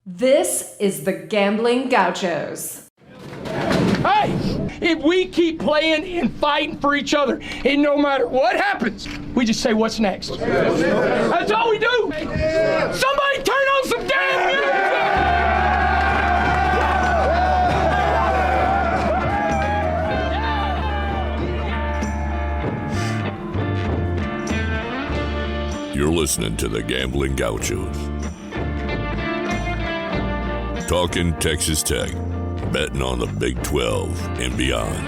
This is the Gambling Gauchos. Hey, if we keep playing and fighting for each other, and no matter what happens, we just say, what's next? That's all we do. Somebody turn on some damn music! You're listening to the Gambling Gauchos. Talking Texas Tech. Betting on the Big 12 and beyond.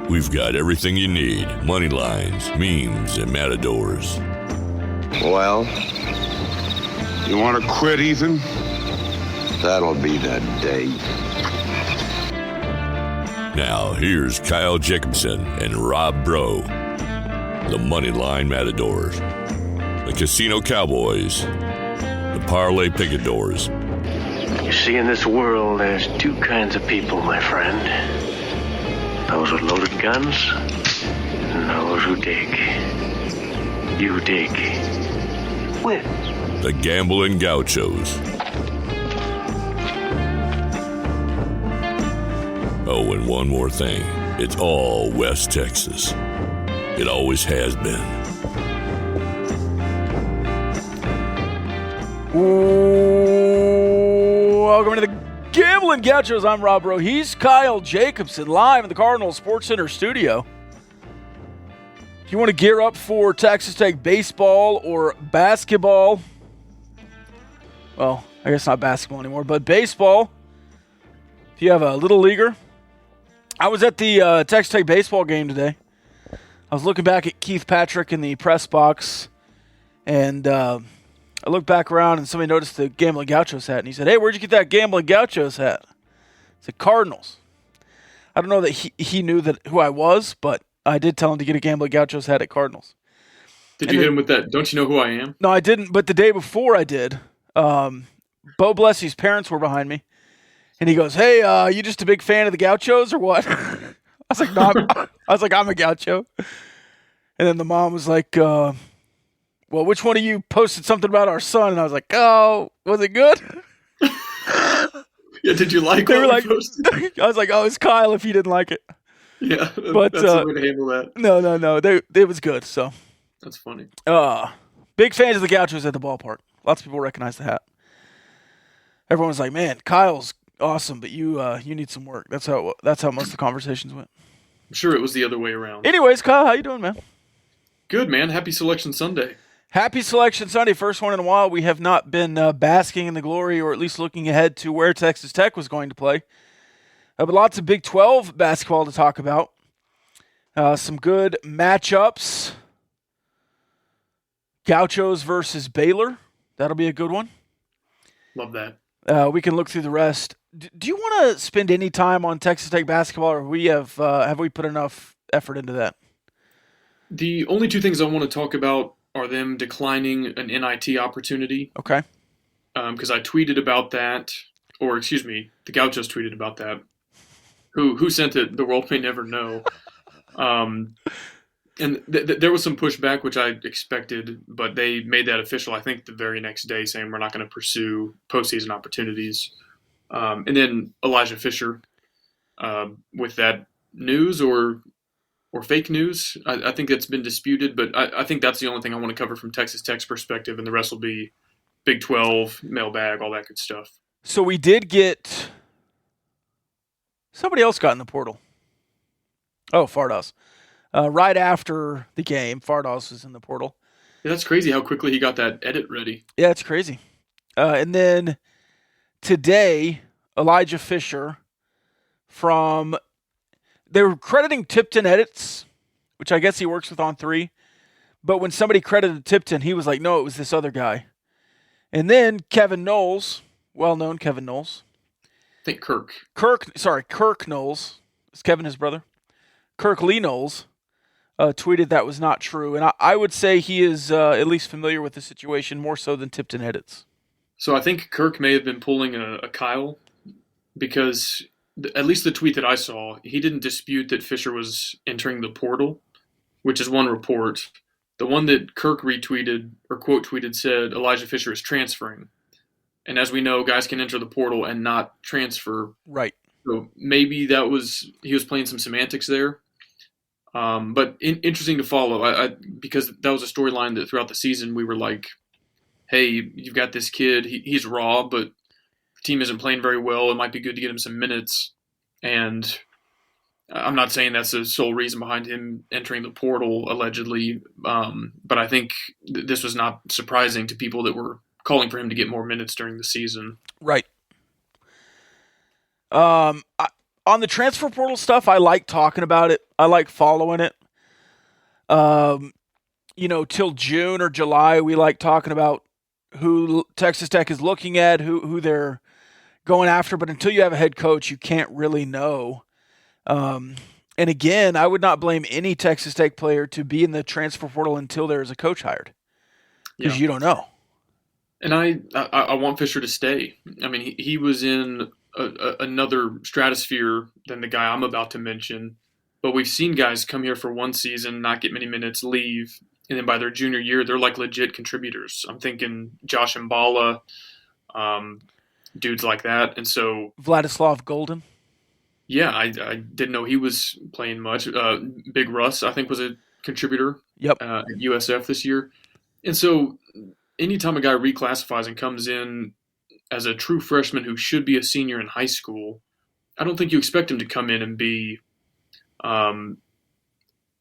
We've got everything you need. Money lines, memes, and matadors. Well, you want to quit, Ethan? That'll be the day. Now, here's Kyle Jacobson and Rob Bro. The Money Line Matadors. The Casino Cowboys. The Parlay Picadors. You see, in this world, there's two kinds of people, my friend. Those with loaded guns, and those who dig. You dig. Win. The Gambling Gauchos. Oh, and one more thing. It's all West Texas. It always has been. Welcome to the Gambling Gauchos. I'm Rob Rowe. He's Kyle Jacobson, live in the Cardinal Sports Center studio. If you want to gear up for Texas Tech baseball or basketball, well, I guess not basketball anymore, but baseball, if you have a little leaguer. I was at the Texas Tech baseball game today. I was looking back at Keith Patrick in the press box, and I looked back around and somebody noticed the Gambling Gauchos hat, and he said, "Hey, where'd you get that Gambling Gauchos hat?" I said, "Cardinals." I don't know that he knew who I was, but I did tell him to get a Gambling Gauchos hat at Cardinals. Did you hit him with that, "Don't you know who I am"? No, I didn't, but the day before I did. Bo Blessie's parents were behind me, and he goes, "Hey, you just a big fan of the Gauchos or what?" I was like, "No, I'm a Gaucho." And then the mom was like, "Well, which one of you posted something about our son?" And I was like, "Oh, was it good?" Yeah, did you like They were what like, we posted? I was like, "Oh, it's Kyle if you didn't like it." Yeah, But, that's the way to handle that. No. It was good, so. That's funny. Big fans of the Gauchos at the ballpark. Lots of people recognize the hat. Everyone was like, "Man, Kyle's awesome, but you need some work." That's how most of the conversations went. I'm sure it was the other way around. Anyways, Kyle, how you doing, man? Good, man. Happy Selection Sunday. Happy Selection Sunday, first one in a while. We have not been basking in the glory, or at least looking ahead to where Texas Tech was going to play. But lots of Big 12 basketball to talk about. Some good matchups. Gauchos versus Baylor. That'll be a good one. Love that. We can look through the rest. Do you want to spend any time on Texas Tech basketball, or have we put enough effort into that? The only two things I want to talk about are them declining an NIT opportunity. Okay. Because I tweeted about that, or excuse me, the Gauchos tweeted about that. Who sent it? The world may never know. And there was some pushback, which I expected, but they made that official, I think, the very next day, saying we're not going to pursue postseason opportunities. And then Elijah Fisher, with that news or fake news, I think that's been disputed, but I think that's the only thing I want to cover from Texas Tech's perspective, and the rest will be Big 12, mailbag, all that good stuff. So we did get somebody else got in the portal. Oh, Fardos. Right after the game, Fardos was in the portal. Yeah, that's crazy how quickly he got that edit ready. Yeah, it's crazy. And then today, Elijah Fisher they were crediting Tipton Edits, which I guess he works with On3. But when somebody credited Tipton, he was like, "No, it was this other guy." And then Kevin Knowles, well-known Kevin Knowles. I think Kirk Knowles. Is Kevin his brother? Kirk Lee Knowles tweeted that was not true. And I would say he is at least familiar with the situation more so than Tipton Edits. So I think Kirk may have been pulling a Kyle, because at least the tweet that I saw, he didn't dispute that Fisher was entering the portal, which is one report. The one that Kirk retweeted or quote tweeted said Elijah Fisher is transferring. And as we know, guys can enter the portal and not transfer. Right. So maybe he was playing some semantics there. But interesting to follow because that was a storyline that throughout the season we were like, hey, you've got this kid. He's raw, but the team isn't playing very well. It might be good to get him some minutes. And I'm not saying that's the sole reason behind him entering the portal, allegedly. But I think this was not surprising to people that were calling for him to get more minutes during the season. Right. On the transfer portal stuff, I like talking about it. I like following it. Till June or July, we like talking about who Texas Tech is looking at, who they're going after. But until you have a head coach, you can't really know. And again, I would not blame any Texas Tech player to be in the transfer portal until there is a coach hired, because you don't know. And I want Fisher to stay. I mean, he was in another stratosphere than the guy I'm about to mention. But we've seen guys come here for one season, not get many minutes, leave, and then by their junior year, they're like legit contributors. I'm thinking Josh Mbala, dudes like that. And so Vladislav Golden. Yeah, I didn't know he was playing much. Big Russ, I think, was a contributor Yep. At USF this year. And so anytime a guy reclassifies and comes in as a true freshman who should be a senior in high school, I don't think you expect him to come in and be,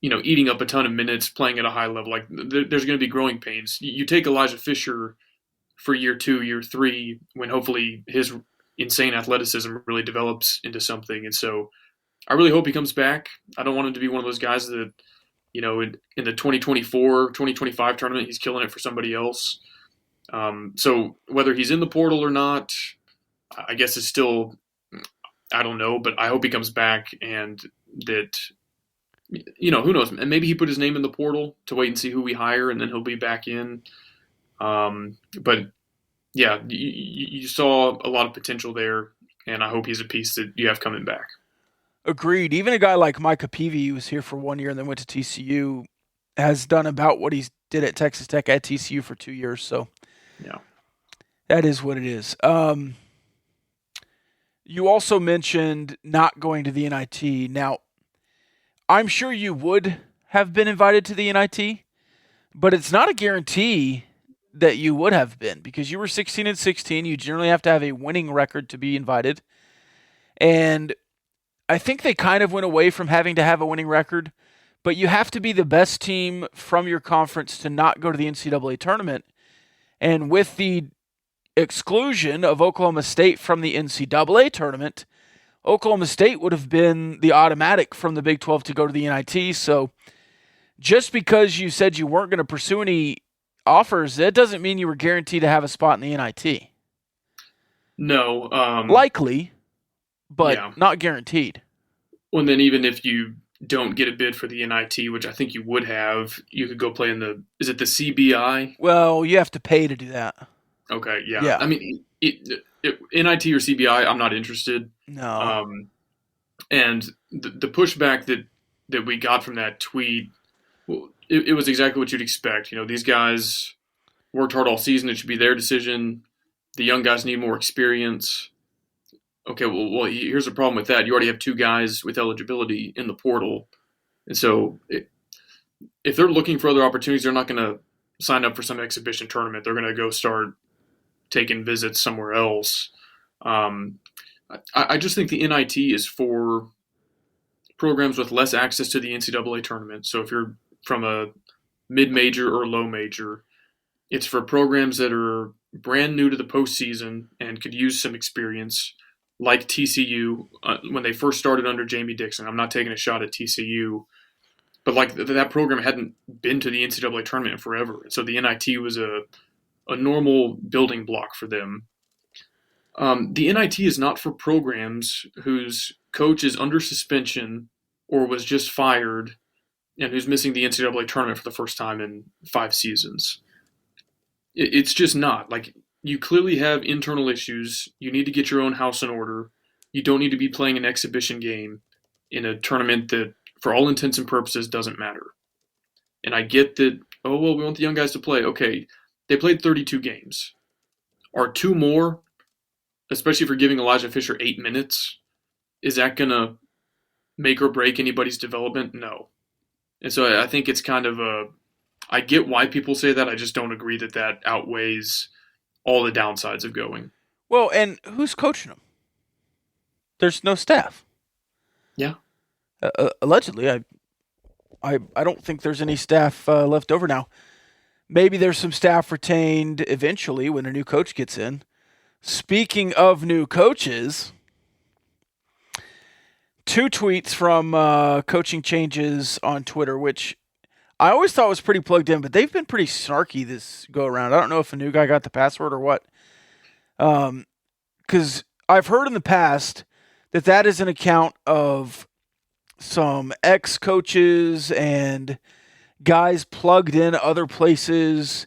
eating up a ton of minutes, playing at a high level. Like there's going to be growing pains. You take Elijah Fisher for year 2, year 3, when hopefully his insane athleticism really develops into something. And so I really hope he comes back. I don't want him to be one of those guys that, in the 2024, 2025 tournament, he's killing it for somebody else. So whether he's in the portal or not, I guess it's still, I don't know, but I hope he comes back and that, who knows? And maybe he put his name in the portal to wait and see who we hire, and then he'll be back in. But yeah, you saw a lot of potential there, and I hope he's a piece that you have coming back. Agreed. Even a guy like Micah Peavy, who was here for 1 year and then went to TCU, has done about what he did at Texas Tech at TCU for 2 years. So yeah, that is what it is. You also mentioned not going to the NIT. Now, I'm sure you would have been invited to the NIT, but it's not a guarantee that you would have been, because you were 16-16. You generally have to have a winning record to be invited. And I think they kind of went away from having to have a winning record, but you have to be the best team from your conference to not go to the NCAA tournament. And with the exclusion of Oklahoma State from the NCAA tournament, Oklahoma State would have been the automatic from the Big 12 to go to the NIT. So just because you said you weren't going to pursue any offers, that doesn't mean you were guaranteed to have a spot in the NIT. No. Likely, but not guaranteed. Well, and then even if you don't get a bid for the NIT, which I think you would have, you could go play in is it the CBI? Well, you have to pay to do that. Okay, yeah. I mean, NIT or CBI, I'm not interested. No. And the pushback that we got from that tweet, well, it was exactly what you'd expect. These guys worked hard all season. It should be their decision. The young guys need more experience. Okay, well, here's the problem with that. You already have 2 guys with eligibility in the portal. And so if they're looking for other opportunities, they're not going to sign up for some exhibition tournament. They're going to go start taking visits somewhere else. I just think the NIT is for programs with less access to the NCAA tournament. So if you're from a mid-major or low major, it's for programs that are brand new to the postseason and could use some experience, like TCU when they first started under Jamie Dixon. I'm not taking a shot at TCU, but like that program hadn't been to the NCAA tournament in forever. So the NIT was a normal building block for them. The NIT is not for programs whose coach is under suspension or was just fired and who's missing the NCAA tournament for the first time in 5 seasons. It's just not. Like, you clearly have internal issues. You need to get your own house in order. You don't need to be playing an exhibition game in a tournament that, for all intents and purposes, doesn't matter. And I get that, we want the young guys to play. Okay, they played 32 games. are 2 more, especially for giving Elijah Fisher 8 minutes, is that going to make or break anybody's development? No. And so I think it's kind of I get why people say that. I just don't agree that that outweighs all the downsides of going. Well, and who's coaching them? There's no staff. Yeah. Allegedly, I don't think there's any staff left over now. Maybe there's some staff retained eventually when a new coach gets in. Speaking of new coaches, 2 tweets from coaching changes on Twitter, which I always thought was pretty plugged in, but they've been pretty snarky this go around. I don't know if a new guy got the password or what. Because I've heard in the past that is an account of some ex-coaches and guys plugged in other places.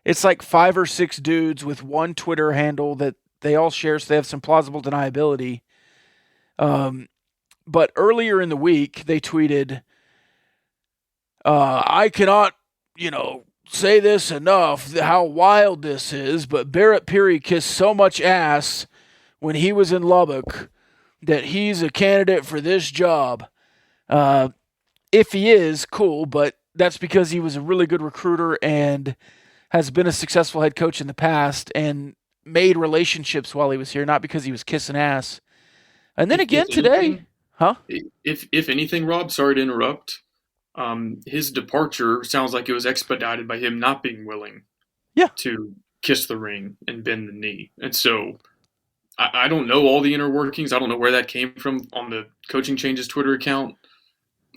It's like 5 or 6 dudes with one Twitter handle that they all share, so they have some plausible deniability. But earlier in the week, they tweeted, I cannot, say this enough, how wild this is, but Barrett Peary kissed so much ass when he was in Lubbock that he's a candidate for this job. If he is, cool, but that's because he was a really good recruiter and has been a successful head coach in the past and made relationships while he was here, not because he was kissing ass. And then again today, If anything, Rob, sorry to interrupt, his departure sounds like it was expedited by him not being willing to kiss the ring and bend the knee. And so I don't know all the inner workings. I don't know where that came from on the Coaching Changes Twitter account.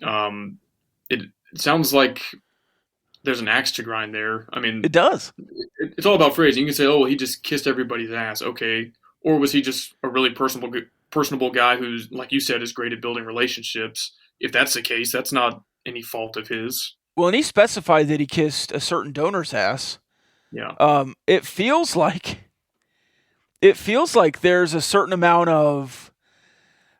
It sounds like there's an axe to grind there. I mean, it does. It's all about phrasing. You can say, oh, well, he just kissed everybody's ass. Okay. Or was he just a really personable guy who's, like you said, is great at building relationships? If that's the case, that's not any fault of his. Well, and he specified that he kissed a certain donor's ass. Yeah. It feels like there's a certain amount of,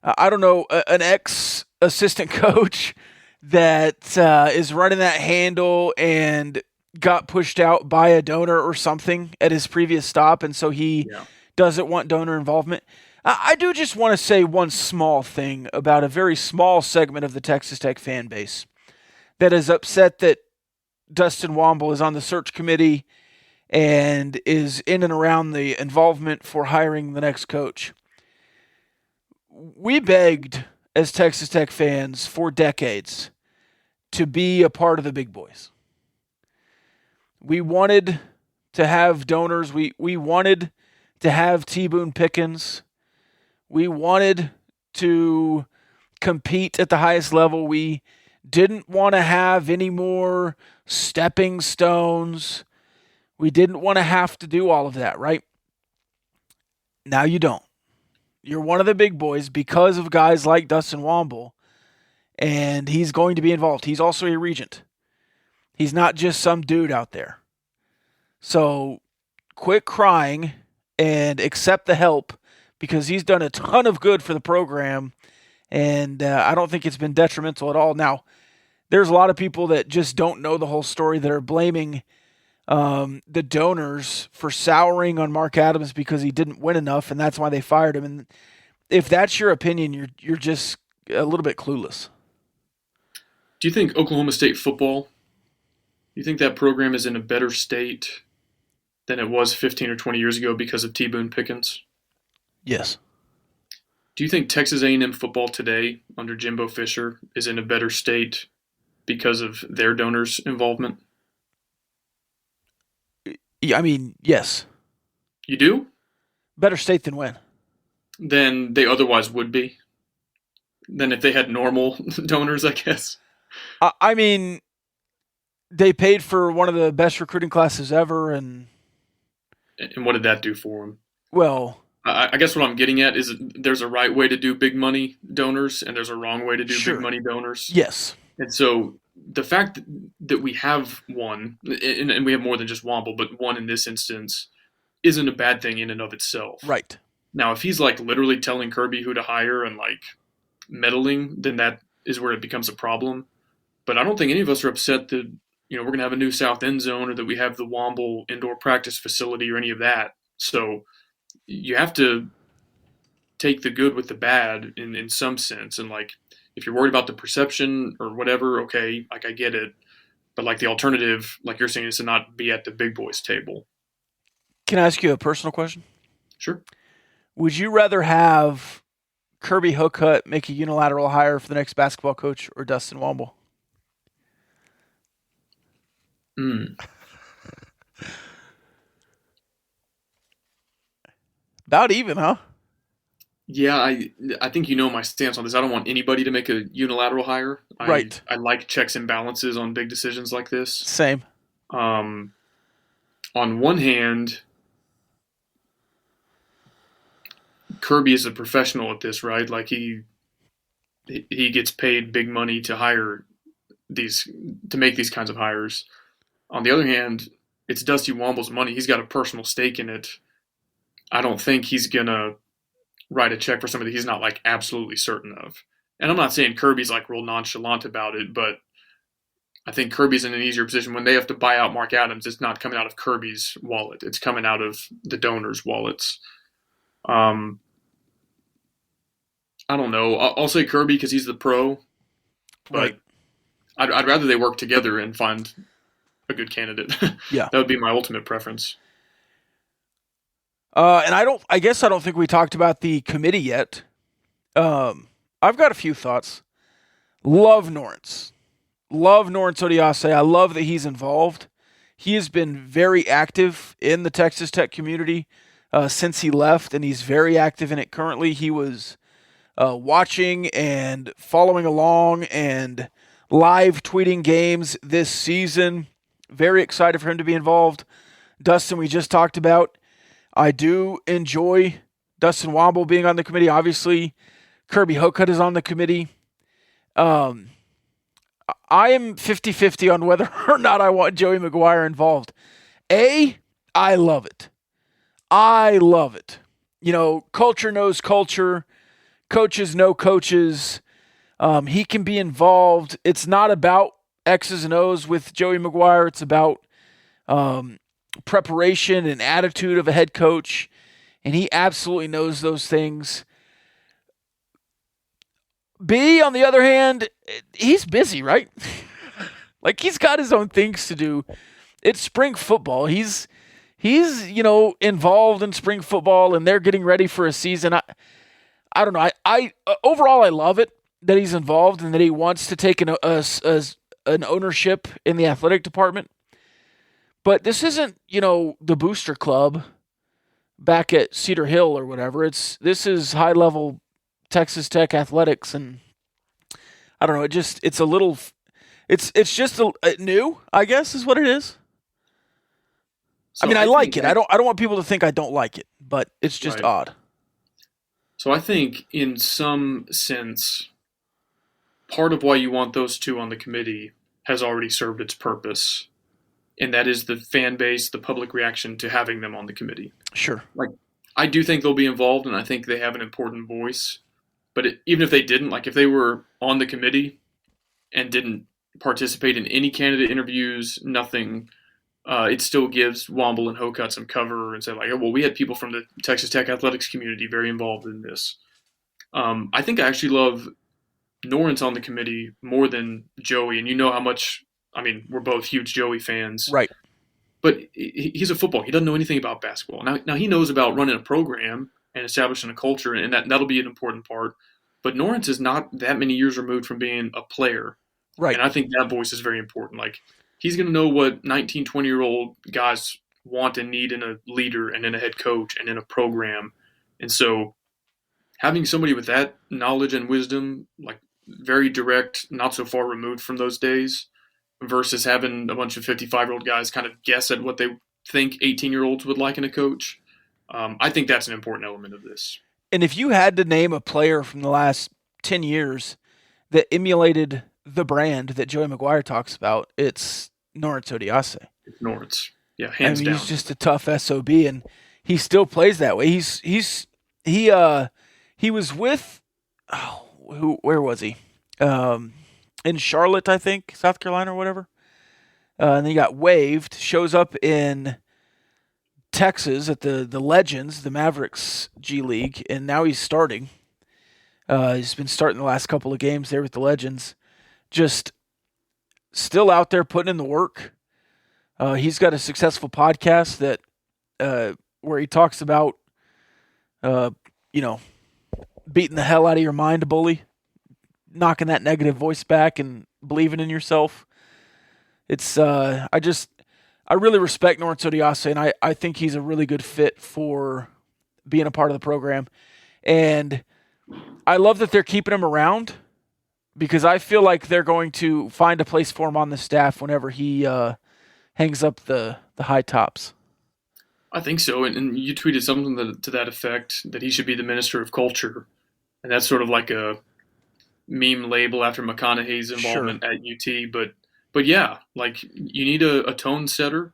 I don't know, an ex-assistant coach that is running that handle and got pushed out by a donor or something at his previous stop, and so he doesn't want donor involvement. I do just want to say one small thing about a very small segment of the Texas Tech fan base that is upset that Dustin Womble is on the search committee and is in and around the involvement for hiring the next coach. We begged, as Texas Tech fans, for decades to be a part of the big boys. We wanted to have donors. We wanted to have T. Boone Pickens. We wanted to compete at the highest level. We didn't want to have any more stepping stones. We didn't want to have to do all of that, right? Now you don't. You're one of the big boys because of guys like Dustin Womble, and he's going to be involved. He's also a regent. He's not just some dude out there. So quit crying and accept the help because he's done a ton of good for the program, and I don't think it's been detrimental at all. Now, there's a lot of people that just don't know the whole story that are blaming the donors for souring on Mark Adams because he didn't win enough, and that's why they fired him. And if that's your opinion, you're just a little bit clueless. Do you think Oklahoma State football, do you think that program is in a better state than it was 15 or 20 years ago because of T. Boone Pickens? Yes. Do you think Texas A&M football today under Jimbo Fisher is in a better state because of their donors' involvement? Yeah, I mean, yes. You do? Better state than when? Than they otherwise would be? Than if they had normal donors, I guess? I mean, they paid for one of the best recruiting classes ever, and what did that do for them? Well, I guess what I'm getting at is there's a right way to do big money donors, and there's a wrong way to do big money donors. Yes. And so the fact that we have one, and we have more than just Womble, but one in this instance, isn't a bad thing in and of itself. Right. Now, if he's like literally telling Kirby who to hire and like meddling, then that is where it becomes a problem. But I don't think any of us are upset that, we're going to have a new south end zone or that we have the Womble indoor practice facility or any of that. So you have to take the good with the bad in some sense. And like, if you're worried about the perception or whatever, okay, like I get it. But like the alternative, like you're saying, is to not be at the big boys table. Can I ask you a personal question? Sure. Would you rather have Kirby Hocutt make a unilateral hire for the next basketball coach or Dustin Womble? About even, huh? Yeah, I think you know my stance on this. I don't want anybody to make a unilateral hire. Right. I like checks and balances on big decisions like this. Same. On one hand, Kirby is a professional at this, right? Like he gets paid big money to make these kinds of hires. On the other hand, it's Dusty Womble's money. He's got a personal stake in it. I don't think he's gonna write a check for somebody he's not like absolutely certain of. And I'm not saying Kirby's like real nonchalant about it, but I think Kirby's in an easier position when they have to buy out Mark Adams. It's not coming out of Kirby's wallet. It's coming out of the donors' wallets. I don't know. I'll say Kirby because he's the pro, but Right. I'd rather they work together and find a good candidate. Yeah. That would be my ultimate preference. And I guess I don't think we talked about the committee yet. I've got a few thoughts. Love Norrance Odiase. I love that he's involved. He has been very active in the Texas Tech community since he left, and he's very active in it currently. He was watching and following along and live tweeting games this season. Very excited for him to be involved. Dustin, we just talked about. I do enjoy Dustin Womble being on the committee. Obviously, Kirby Hocutt is on the committee. I am 50-50 on whether or not I want Joey McGuire involved. I love it. I love it. You know, culture knows culture. Coaches know coaches. He can be involved. It's not about X's and O's with Joey McGuire. It's about preparation and attitude of a head coach, and he absolutely knows those things. B, on the other hand, he's busy, right? Like, he's got his own things to do. It's spring football. He's involved in spring football, and they're getting ready for a season. I don't know. I overall, I love it that he's involved and that he wants to take an ownership in the athletic department. But this isn't, the booster club back at Cedar Hill or whatever. This is high level Texas Tech athletics, and I don't know. It's a little, it's just new, I guess, is what it is. So I like it. I don't want people to think I don't like it, but it's just odd. So I think in some sense, part of why you want those two on the committee has already served its purpose. And that is the fan base, the public reaction to having them on the committee. Sure. Like, I do think they'll be involved, and I think they have an important voice. But even if they didn't, like if they were on the committee and didn't participate in any candidate interviews, nothing, it still gives Womble and Hocutt some cover and say like, oh, well, we had people from the Texas Tech athletics community very involved in this. I think I actually love Norrance on the committee more than Joey, and you know how much. I mean, we're both huge Joey fans. Right. But he's a football. He doesn't know anything about basketball. Now he knows about running a program and establishing a culture, and that'll be an important part. But Norrance is not that many years removed from being a player. Right. And I think that voice is very important. Like, he's going to know what 19, 20-year-old guys want and need in a leader and in a head coach and in a program. And so having somebody with that knowledge and wisdom, like very direct, not so far removed from those days, versus having a bunch of 55-year-old guys kind of guess at what they think 18-year-olds would like in a coach. I think that's an important element of this. And if you had to name a player from the last 10 years that emulated the brand that Joey McGuire talks about, it's Norrance Odiase. It's Norrance. Yeah, hands down. He's just a tough SOB, and he still plays that way. He was with where was he? In Charlotte, I think, South Carolina or whatever. And then he got waived, shows up in Texas at the Legends, the Mavericks G League, and now he's starting. He's been starting the last couple of games there with the Legends. Just still out there putting in the work. He's got a successful podcast that where he talks about, beating the hell out of your mind, bully, knocking that negative voice back and believing in yourself. It's I really respect Norris Odiase, and I think he's a really good fit for being a part of the program. And I love that they're keeping him around because I feel like they're going to find a place for him on the staff whenever he hangs up the high tops. I think so, and you tweeted something to that effect, that he should be the Minister of Culture, and that's sort of like a meme label after McConaughey's involvement at UT. But yeah, like you need a tone setter.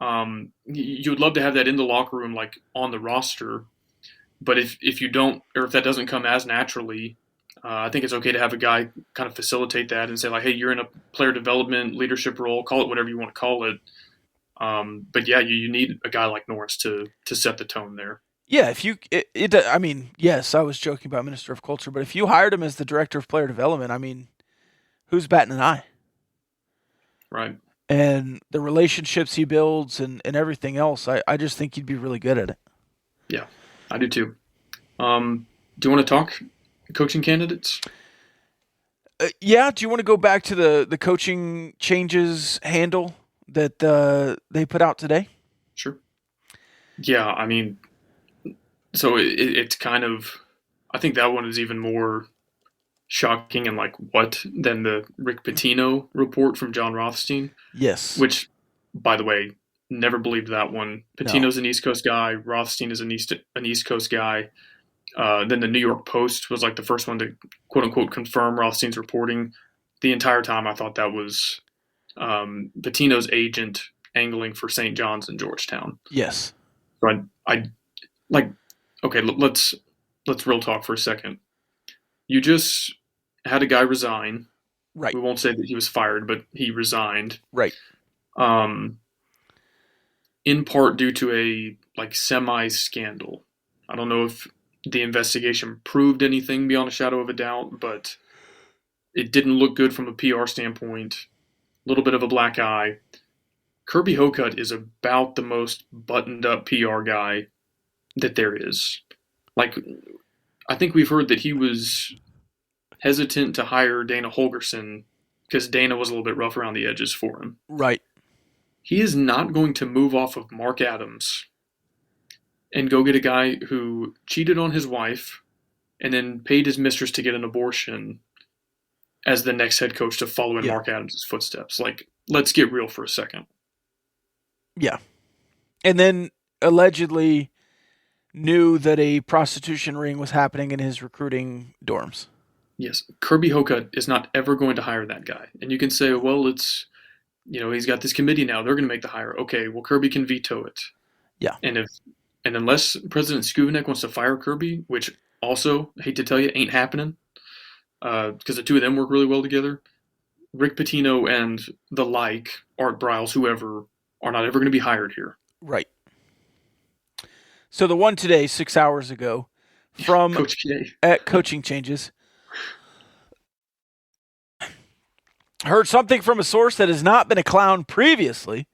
You would love to have that in the locker room, like on the roster. But if you don't, or if that doesn't come as naturally, I think it's okay to have a guy kind of facilitate that and say like, hey, you're in a player development leadership role, call it whatever you want to call it. But yeah, you need a guy like Norris to set the tone there. Yeah, I mean, yes, I was joking about Minister of Culture, but if you hired him as the Director of Player Development, I mean, who's batting an eye? Right. And the relationships he builds and everything else, I just think he'd be really good at it. Yeah, I do too. Do you want to talk coaching candidates? Yeah, do you want to go back to the coaching changes handle that they put out today? Sure. Yeah, I mean, so it's kind of, I think that one is even more shocking and like what than the Rick Pitino report from John Rothstein. Yes. Which, by the way, never believed that one. Pitino's an East Coast guy. Rothstein is an East Coast guy. Then the New York Post was like the first one to quote unquote confirm Rothstein's reporting. The entire time I thought that was Pitino's agent angling for St. John's and Georgetown. Yes. So I like, okay, let's real talk for a second. You just had a guy resign. Right. We won't say that he was fired, but he resigned. Right. In part due to a like semi-scandal. I don't know if the investigation proved anything beyond a shadow of a doubt, but it didn't look good from a PR standpoint. A little bit of a black eye. Kirby Hocutt is about the most buttoned up PR guy that there is. Like, I think we've heard that he was hesitant to hire Dana Holgerson because Dana was a little bit rough around the edges for him. Right. He is not going to move off of Mark Adams and go get a guy who cheated on his wife and then paid his mistress to get an abortion as the next head coach to follow in Mark Adams' footsteps. Like, let's get real for a second. Yeah. And then allegedly knew that a prostitution ring was happening in his recruiting dorms. Yes. Kirby Hocutt is not ever going to hire that guy. And you can say, well, it's, he's got this committee now. They're going to make the hire. Okay, well, Kirby can veto it. Yeah. And unless President Skuvenek wants to fire Kirby, which also, I hate to tell you, ain't happening, because the two of them work really well together, Rick Pitino and the like, Art Briles, whoever, are not ever going to be hired here. Right. So the one today, 6 hours ago, from Coach K. At Coaching Changes, heard something from a source that has not been a clown previously.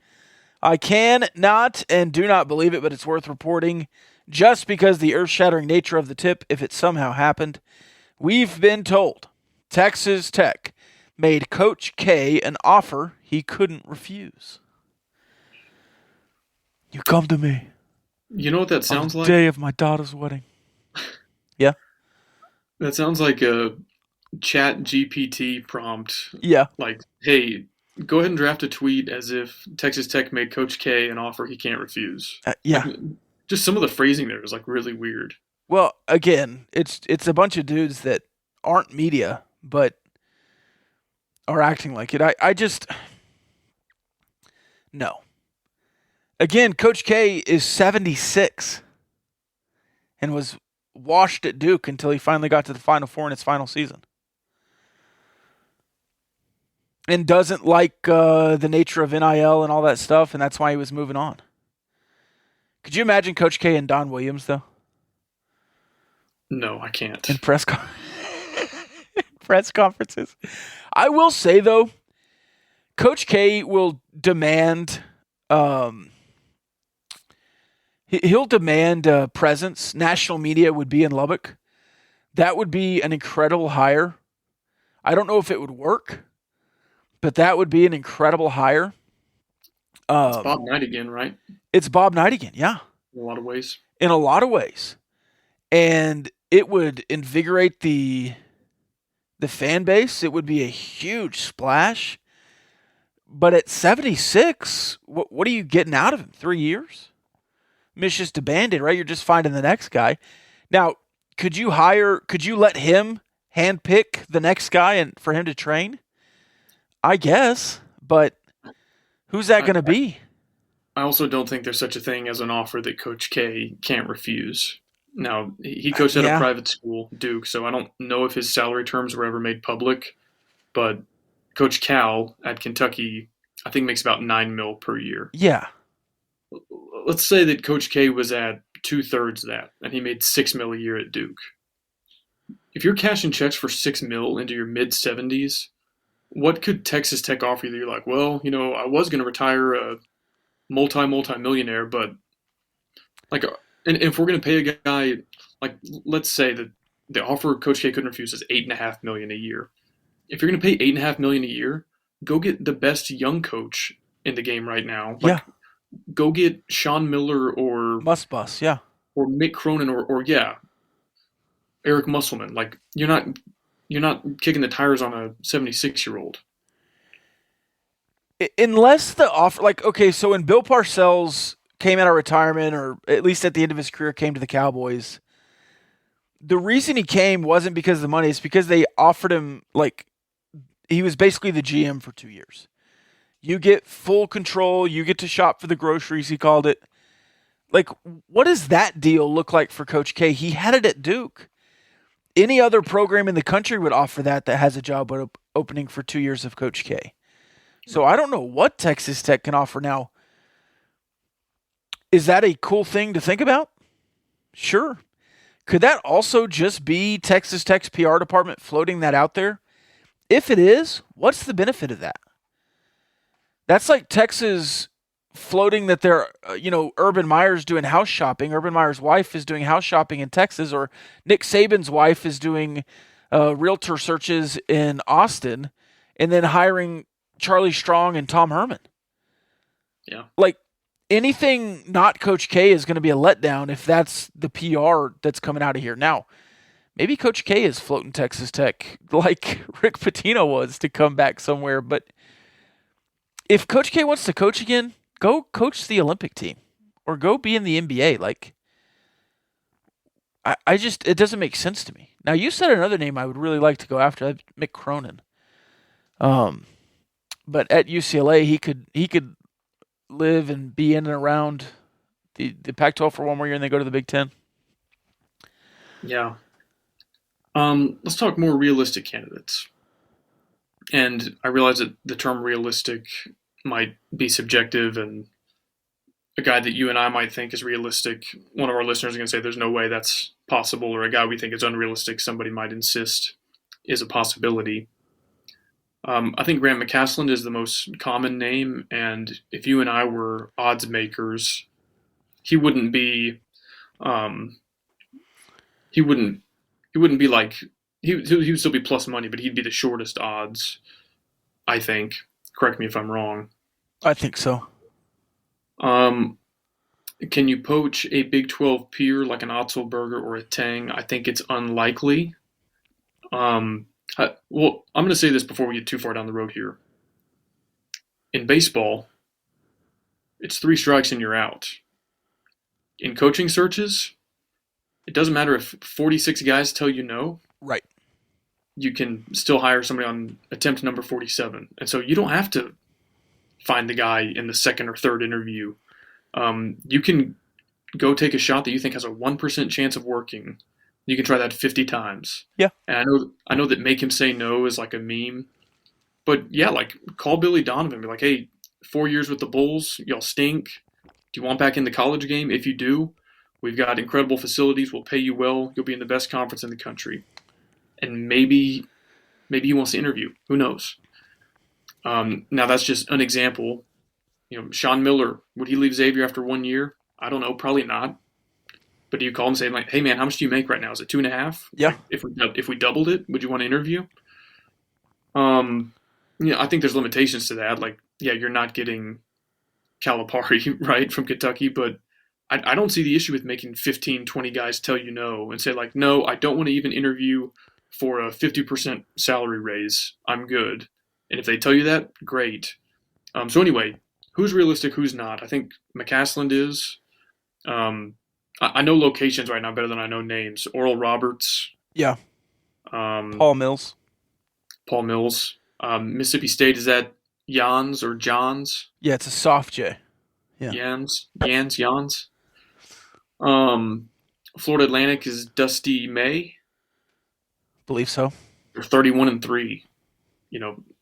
I can not and do not believe it, but it's worth reporting just because the earth-shattering nature of the tip, if it somehow happened. We've been told Texas Tech made Coach K an offer he couldn't refuse. You come to me. You know what that sounds on the like? Day of my daughter's wedding. Yeah? That sounds like a Chat GPT prompt. Yeah. Like, hey, go ahead and draft a tweet as if Texas Tech made Coach K an offer he can't refuse. Yeah. Like, just some of the phrasing there is like really weird. Well, again, it's a bunch of dudes that aren't media, but are acting like it. I just... No. Again, Coach K is 76 and was washed at Duke until he finally got to the Final Four in its final season. And doesn't like the nature of NIL and all that stuff, and that's why he was moving on. Could you imagine Coach K and Don Williams, though? No, I can't. In press conferences. I will say, though, Coach K will demand he'll demand presence. National media would be in Lubbock. That would be an incredible hire. I don't know if it would work, but that would be an incredible hire. It's Bob Knight again, right? It's Bob Knight again, yeah. In a lot of ways. In a lot of ways. And it would invigorate the fan base. It would be a huge splash. But at 76, what are you getting out of him? 3 years? I mean, it's just a Band-Aid, right? You're just finding the next guy. Now, could you let him handpick the next guy and for him to train? I guess, but who's that going to be? I also don't think there's such a thing as an offer that Coach K can't refuse. Now, he coached at a private school, Duke, so I don't know if his salary terms were ever made public, but Coach Cal at Kentucky, I think, makes about $9 million per year. Yeah. Let's say that Coach K was at 2/3 that, and he made $6 million a year at Duke. If you're cashing checks for $6 million into your mid-70s, what could Texas Tech offer you? You're like, well, I was going to retire a multi-millionaire, but and if we're going to pay a guy, like, let's say that the offer Coach K couldn't refuse is $8.5 million a year. If you're going to pay $8.5 million a year, go get the best young coach in the game right now. Go get Sean Miller or Musbus, yeah, or Mick Cronin or Eric Musselman. Like, you're not kicking the tires on a 76-year-old. Unless the offer, so when Bill Parcells came out of retirement, or at least at the end of his career, came to the Cowboys, the reason he came wasn't because of the money. It's because they offered him, he was basically the GM for 2 years. You get full control. You get to shop for the groceries, he called it. What does that deal look like for Coach K? He had it at Duke. Any other program in the country would offer that has a job opening for 2 years of Coach K. So I don't know what Texas Tech can offer now. Is that a cool thing to think about? Sure. Could that also just be Texas Tech's PR department floating that out there? If it is, what's the benefit of that? That's like Texas floating that they're, Urban Meyer's doing house shopping. Urban Meyer's wife is doing house shopping in Texas, or Nick Saban's wife is doing realtor searches in Austin, and then hiring Charlie Strong and Tom Herman. Yeah. Anything not Coach K is going to be a letdown if that's the PR that's coming out of here. Now, maybe Coach K is floating Texas Tech like Rick Pitino was to come back somewhere, but if Coach K wants to coach again, go coach the Olympic team or go be in the NBA. It doesn't make sense to me. Now, you said another name I would really like to go after, Mick Cronin. But at UCLA, he could live and be in and around the Pac-12 for one more year and then go to the Big Ten. Yeah. Let's talk more realistic candidates. And I realize that the term realistic might be subjective, and a guy that you and I might think is realistic, one of our listeners is going to say there's no way that's possible, or a guy we think is unrealistic, somebody might insist is a possibility. I think Grant McCasland is the most common name, and if you and I were odds makers, he wouldn't be he wouldn't be like he would still be plus money, but he'd be the shortest odds, I think. Correct me if I'm wrong. I think so. Can you poach a Big 12 peer like an Otzelberger or a Tang? I think it's unlikely. I'm going to say this before we get too far down the road here. In baseball, it's 3 strikes and you're out. In coaching searches, it doesn't matter if 46 guys tell you no. Right. You can still hire somebody on attempt number 47. And so you don't have to find the guy in the second or third interview. You can go take a shot that you think has a 1% chance of working. You can try that 50 times. Yeah. And I know that make him say no is like a meme. But yeah, call Billy Donovan and be like, hey, 4 years with the Bulls, y'all stink. Do you want back in the college game? If you do, we've got incredible facilities. We'll pay you well. You'll be in the best conference in the country. And maybe he wants to interview. Who knows? Now, that's just an example. Sean Miller, would he leave Xavier after 1 year? I don't know. Probably not. But do you call him and say, like, hey, man, how much do you make right now? Is it 2.5? Yeah. Like, if we doubled it, would you want to interview? I think there's limitations to that. Like, yeah, you're not getting Calipari, right, from Kentucky, but I don't see the issue with making 15, 20 guys tell you no and say, like, no, I don't want to even interview for a 50% salary raise. I'm good. And if they tell you that, great. So anyway, who's realistic, who's not? I think McCasland is. I know locations right now better than I know names. Oral Roberts. Yeah. Paul Mills. Mississippi State, is that Jans or Johns? Yeah, it's a soft J. Yeah. Jans. Florida Atlantic is Dusty May. Believe so. They're 31-3.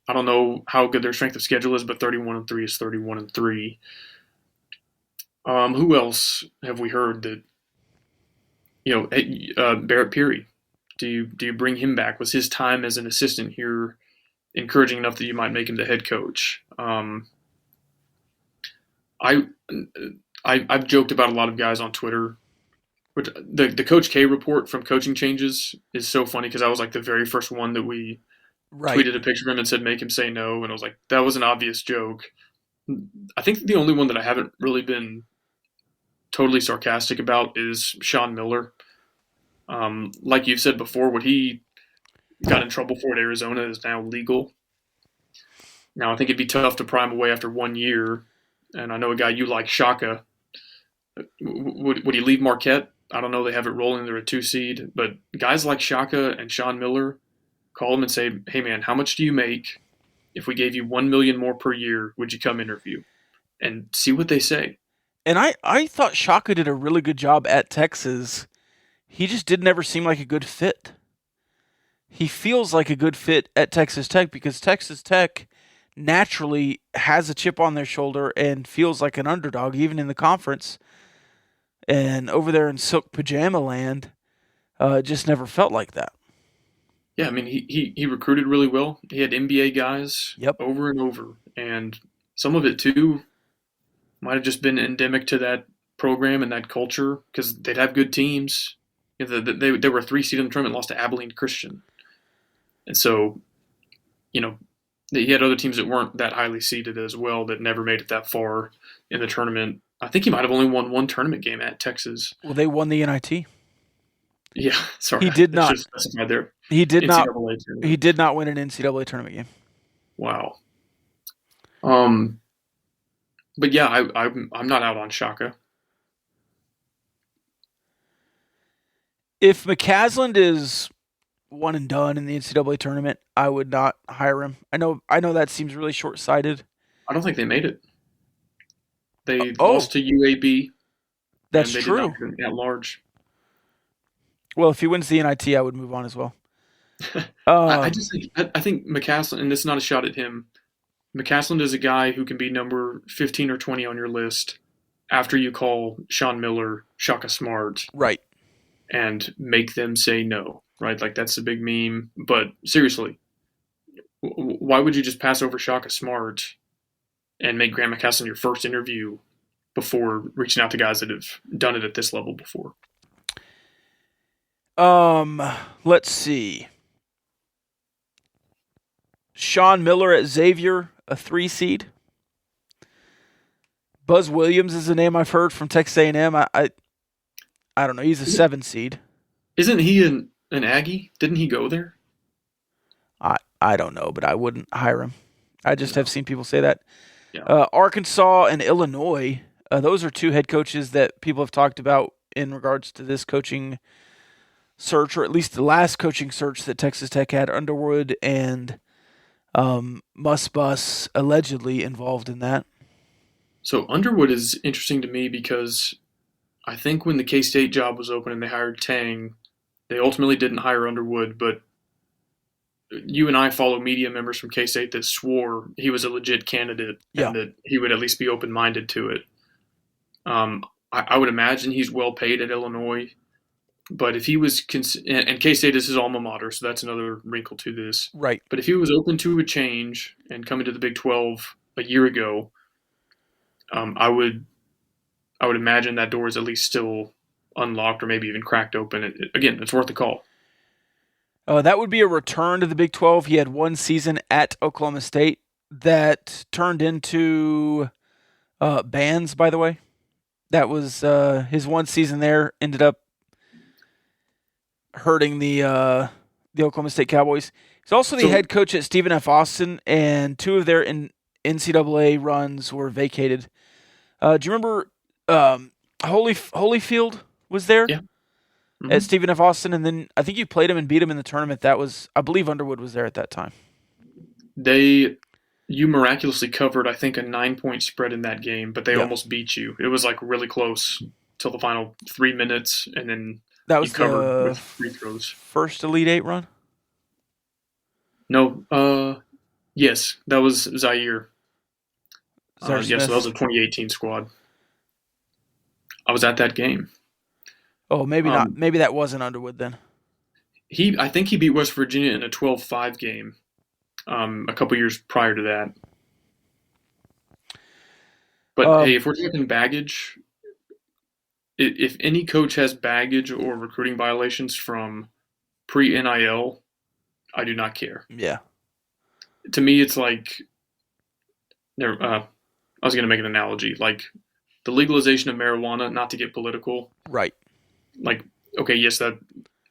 I don't know how good their strength of schedule is, but 31-3 is 31-3. Who else have we heard that? Barrett Peary. Do you bring him back? Was his time as an assistant here encouraging enough that you might make him the head coach? I've joked about a lot of guys on Twitter. But the Coach K report from Coaching Changes is so funny because I was like the very first one that we tweeted a picture of him and said make him say no, and I was like, that was an obvious joke. I think the only one that I haven't really been totally sarcastic about is Sean Miller. Like you've said before, what he got in trouble for at Arizona is now legal. Now, I think it'd be tough to pry him away after 1 year, and I know a guy you like, Shaka. Would he leave Marquette? I don't know. They have it rolling. They're a 2 seed. But guys like Shaka and Sean Miller, call him and say, hey, man, how much do you make? If we gave you $1 million more per year, would you come interview? And see what they say. And I thought Shaka did a really good job at Texas. He just didn't ever seem like a good fit. He feels like a good fit at Texas Tech because Texas Tech naturally has a chip on their shoulder and feels like an underdog, even in the conference. And over there in Silk Pajama Land, it just never felt like that. Yeah, I mean, he recruited really well. He had NBA guys Yep. over and over. And some of it, too, might have just been endemic to that program and that culture because they'd have good teams. They were a 3 seed in the tournament, lost to Abilene Christian. And so, he had other teams that weren't that highly seeded as well that never made it that far in the tournament. I think he might have only won one tournament game at Texas. Well, they won the NIT. Yeah, sorry. He did not. Just specified there. He did not. NCAA tournament. He did not win an NCAA tournament game. Wow. But yeah, I'm not out on Shaka. If McCasland is one and done in the NCAA tournament, I would not hire him. I know that seems really short-sighted. I don't think they made it. They lost to UAB. That's and they true. Did not get at large. Well, if he wins the NIT, I would move on as well. I think McCasland, and this is not a shot at him, McCasland is a guy who can be number 15 or 20 on your list after you call Sean Miller Shaka Smart. Right. And make them say no, right? Like, that's a big meme. But seriously, why would you just pass over Shaka Smart and make Grant McCasland your first interview before reaching out to guys that have done it at this level before? Let's see. Sean Miller at Xavier, a 3 seed. Buzz Williams is a name I've heard from Texas A&M. I don't know. He's a 7 seed. Isn't he an Aggie? Didn't he go there? I don't know, but I wouldn't hire him. I just have seen people say that. Yeah. Arkansas and Illinois, those are 2 head coaches that people have talked about in regards to this coaching search, or at least the last coaching search that Texas Tech had. Underwood and Musbus allegedly involved in that. So Underwood is interesting to me because I think when the K-State job was open and they hired Tang, they ultimately didn't hire Underwood, but you and I follow media members from K-State that swore he was a legit candidate and that he would at least be open-minded to it. I would imagine he's well paid at Illinois. But if he was, and K-State is his alma mater, so that's another wrinkle to this. Right. But if he was open to a change and coming to the Big 12 a year ago, I would imagine that door is at least still unlocked or maybe even cracked open. Again, it's worth a call. That would be a return to the Big 12. He had one season at Oklahoma State that turned into bans, by the way. That was his one season there, ended up hurting the Oklahoma State Cowboys. He's also the head coach at Stephen F. Austin, and two of their NCAA runs were vacated. Do you remember Holyfield was there? Yeah. Mm-hmm. At Stephen F. Austin, and then I think you played him and beat him in the tournament. That was, I believe, Underwood was there at that time. You miraculously covered, I think, a 9-point spread in that game, but they almost beat you. It was like really close till the final 3 minutes, and then that was you covered with free throws. First Elite Eight run? No, yes, that was Zaire. Yes, so that was a 2018 squad. I was at that game. Oh, maybe not. Maybe that wasn't Underwood then. I think he beat West Virginia in a 12-5 game a couple years prior to that. But hey, if we're talking baggage, if any coach has baggage or recruiting violations from pre-NIL, I do not care. Yeah. To me, it's like I was going to make an analogy, like the legalization of marijuana, not to get political. Right. Like, okay, yes, that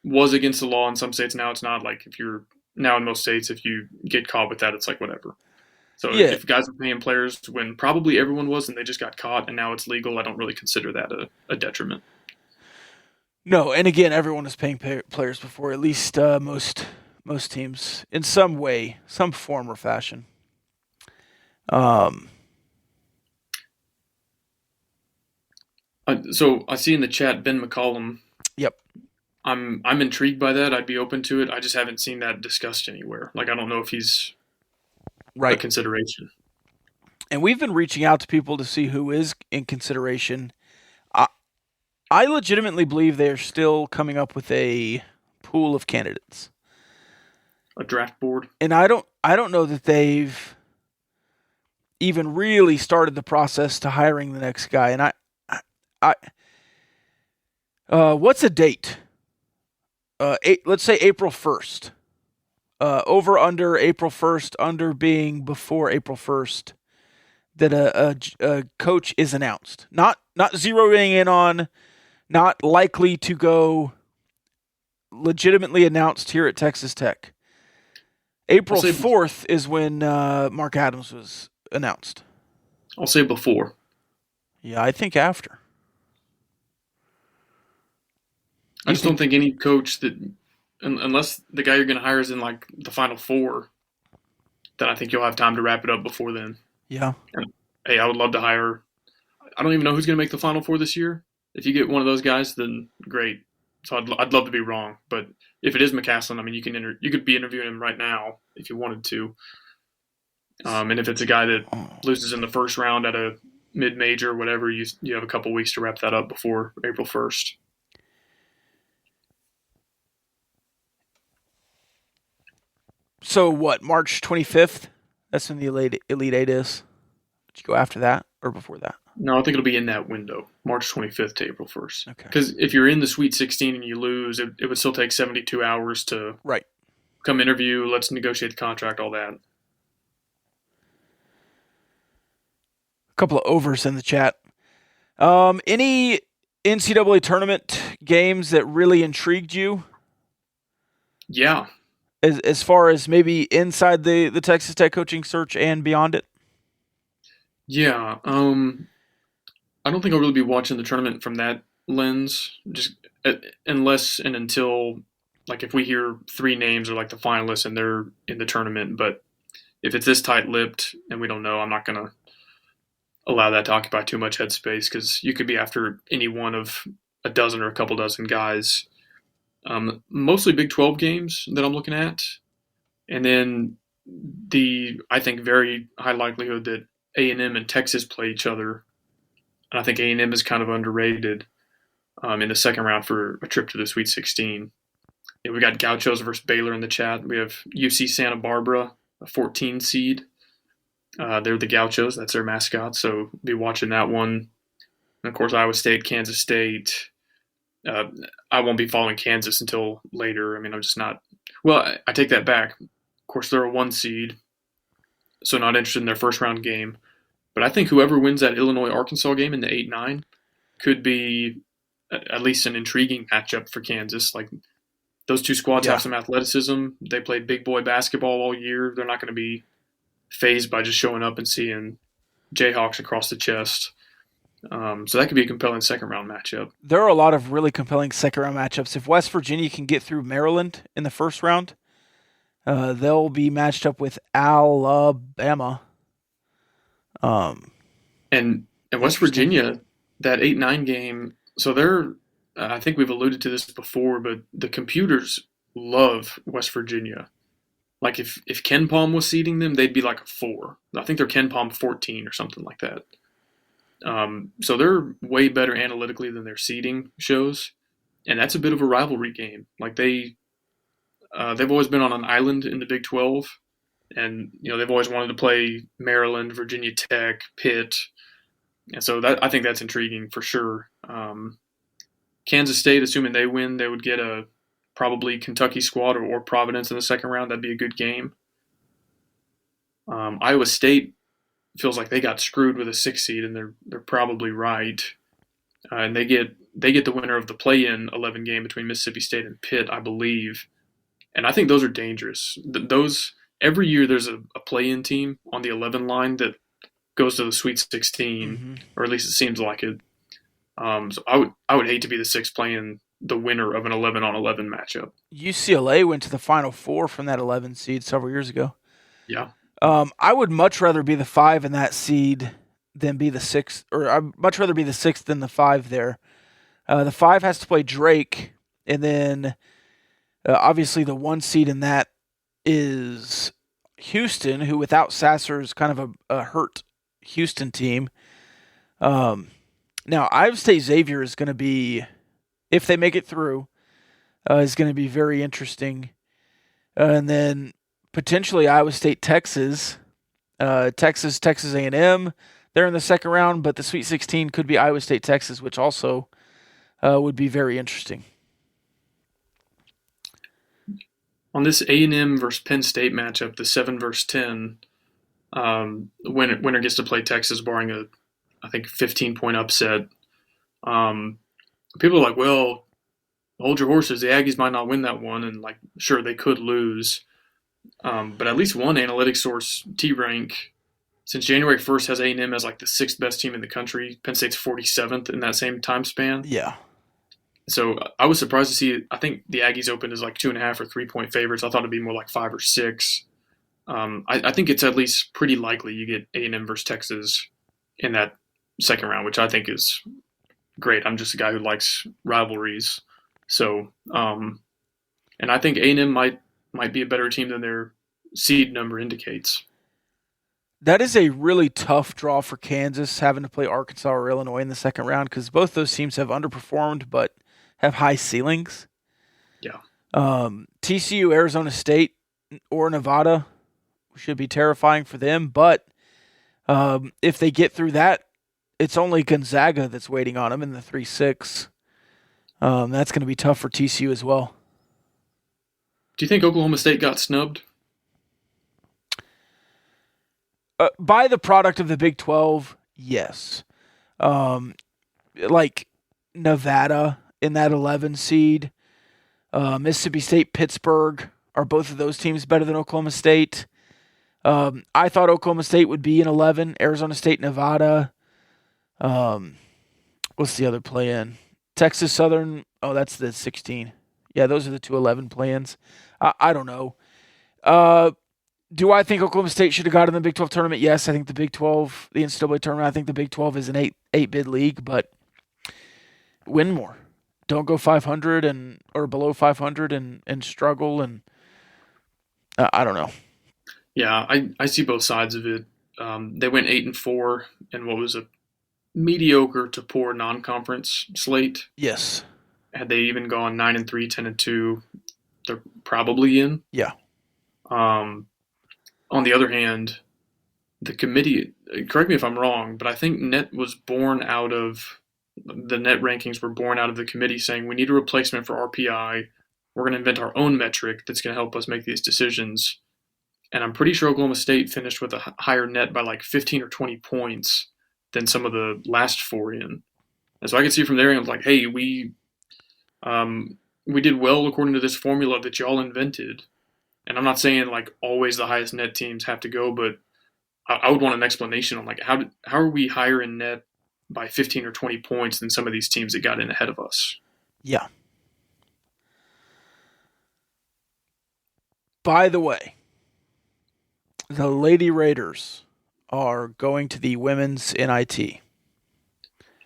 was against the law in some states. Now it's not. Like, if you're now in most states, if you get caught with that, it's like whatever. So if guys are paying players when probably everyone was and they just got caught and now it's legal, I don't really consider that a detriment. No, and again, everyone is paying players before, at least most teams in some way, some form or fashion. So I see in the chat Ben McCollum. Yep. I'm intrigued by that. I'd be open to it. I just haven't seen that discussed anywhere. Like, I don't know if he's a consideration. And we've been reaching out to people to see who is in consideration. I legitimately believe they're still coming up with a pool of candidates. A draft board. And I don't know that they've even really started the process to hiring the next guy. And what's a date? Let's say April 1st. Over under April 1st, under being before April 1st, that a coach is announced. Not zeroing in on, not likely to go, legitimately announced here at Texas Tech. April 4th is when Mark Adams was announced. I'll say before. Yeah, I think after. I just don't think any coach that, unless the guy you're going to hire is in like the Final Four, then I think you'll have time to wrap it up before then. Yeah. And, hey, I would love to hire. I don't even know who's going to make the Final Four this year. If you get one of those guys, then great. So I'd love to be wrong, but if it is McCasland, I mean, you could be interviewing him right now if you wanted to. And if it's a guy that loses in the first round at a mid-major or whatever, you have a couple weeks to wrap that up before April 1st. So what, March 25th? That's when the Elite Eight is. Did you go after that or before that? No, I think it'll be in that window, March 25th to April 1st. Okay. Because if you're in the Sweet 16 and you lose, it would still take 72 hours to come interview, let's negotiate the contract, all that. A couple of overs in the chat. Any NCAA tournament games that really intrigued you? Yeah. As far as maybe inside the Texas Tech coaching search and beyond it? Yeah. I don't think I'll really be watching the tournament from that lens, just unless and until, like, if we hear three names or like the finalists and they're in the tournament. But if it's this tight-lipped and we don't know, I'm not going to allow that to occupy too much headspace, because you could be after any one of a dozen or a couple dozen guys. Mostly Big 12 games that I'm looking at. And then I think very high likelihood that A&M and Texas play each other and I think A&M is kind of underrated in the second round for a trip to the Sweet 16. Yeah, we got Gauchos versus Baylor in the chat. We have UC Santa Barbara, a 14 seed. They're the Gauchos. That's their mascot. So be watching that one. And of course, Iowa State, Kansas State. I won't be following Kansas until later. I mean, I'm just not. Well, I take that back. Of course, they're a 1 seed, so not interested in their first round game. But I think whoever wins that Illinois-Arkansas game in the 8-9 could be at least an intriguing matchup for Kansas. Like, those two squads have some athleticism. They played big boy basketball all year. They're not going to be phased by just showing up and seeing Jayhawks across the chest. So that could be a compelling second-round matchup. There are a lot of really compelling second-round matchups. If West Virginia can get through Maryland in the first round, they'll be matched up with Alabama. And West Virginia, that 8-9 game, so they're I think we've alluded to this before, but the computers love West Virginia. Like if Ken Palm was seeding them, they'd be like a 4. I think they're Ken Palm 14 or something like that. So they're way better analytically than their seeding shows, and that's a bit of a rivalry game. Like they've always been on an island in the Big 12, and they've always wanted to play Maryland, Virginia Tech, Pitt, and so I think that's intriguing for sure. Kansas State, assuming they win, they would get a probably Kentucky squad or Providence in the second round. That'd be a good game. Iowa State feels like they got screwed with a 6 seed, and they're probably right. And they get the winner of the play-in 11 game between Mississippi State and Pitt, I believe. And I think those are dangerous. Those every year there's a play-in team on the 11 line that goes to the Sweet 16, or at least it seems like it. So I would hate to be the 6 playing the winner of an 11-on-11 matchup. UCLA went to the Final Four from that 11 seed several years ago. Yeah. I would much rather be the 5 in that seed than be the 6, or I'd much rather be the 6th than the 5 there. The 5 has to play Drake, and then obviously the 1 seed in that is Houston, who without Sasser is kind of a hurt Houston team. Now, Iowa State Xavier is going to be, if they make it through, is going to be very interesting. And then potentially Iowa State Texas, Texas A&M. They're in the second round, but the Sweet 16 could be Iowa State Texas, which also would be very interesting. On this A&M versus Penn State matchup, the 7 versus 10, winner gets to play Texas, barring a, I think, 15-point upset. People are like, well, hold your horses. The Aggies might not win that one, and like, sure, they could lose. But at least one analytics source, T-Rank, since January 1st has A&M as like the 6th best team in the country. Penn State's 47th in that same time span. Yeah. So I was surprised to see, I think the Aggies opened as like 2.5 or 3-point favorites. I thought it'd be more like 5 or 6. I think it's at least pretty likely you get A&M versus Texas in that second round, which I think is great. I'm just a guy who likes rivalries. So, and I think A&M might be a better team than their seed number indicates. That is a really tough draw for Kansas, having to play Arkansas or Illinois in the second round, because both those teams have underperformed but have high ceilings. Yeah. TCU, Arizona State, or Nevada should be terrifying for them, but if they get through that, it's only Gonzaga that's waiting on them in the 3-6. That's going to be tough for TCU as well. Do you think Oklahoma State got snubbed? By the product of the Big 12, yes. Like Nevada in that 11 seed, Mississippi State, Pittsburgh, are both of those teams better than Oklahoma State? I thought Oklahoma State would be in 11, Arizona State, Nevada. What's the other play-in? Texas Southern, that's the 16. Yeah, those are the 2 11 play-ins. I don't know. Do I think Oklahoma State should have got in the Big 12 tournament? Yes, I think the Big 12, the NCAA tournament, I think the Big 12 is an 8-bid league, but win more. Don't go 500 or below 500 and struggle, and I don't know. Yeah, I see both sides of it. They went 8-4 in what was a mediocre to poor non-conference slate. Yes. Had they even gone 9-3, 10-2, they're probably in. Yeah. On the other hand, the committee, correct me if I'm wrong, but I think the net rankings were born out of the committee saying we need a replacement for RPI. We're going to invent our own metric that's going to help us make these decisions. And I'm pretty sure Oklahoma State finished with a higher net by like 15 or 20 points than some of the last four in. And so I could see from there, and I was like, hey, we did well according to this formula that y'all invented. And I'm not saying like always the highest net teams have to go, but I would want an explanation on like how are we higher in net by 15 or 20 points than some of these teams that got in ahead of us. Yeah. By the way, the Lady Raiders are going to the women's NIT.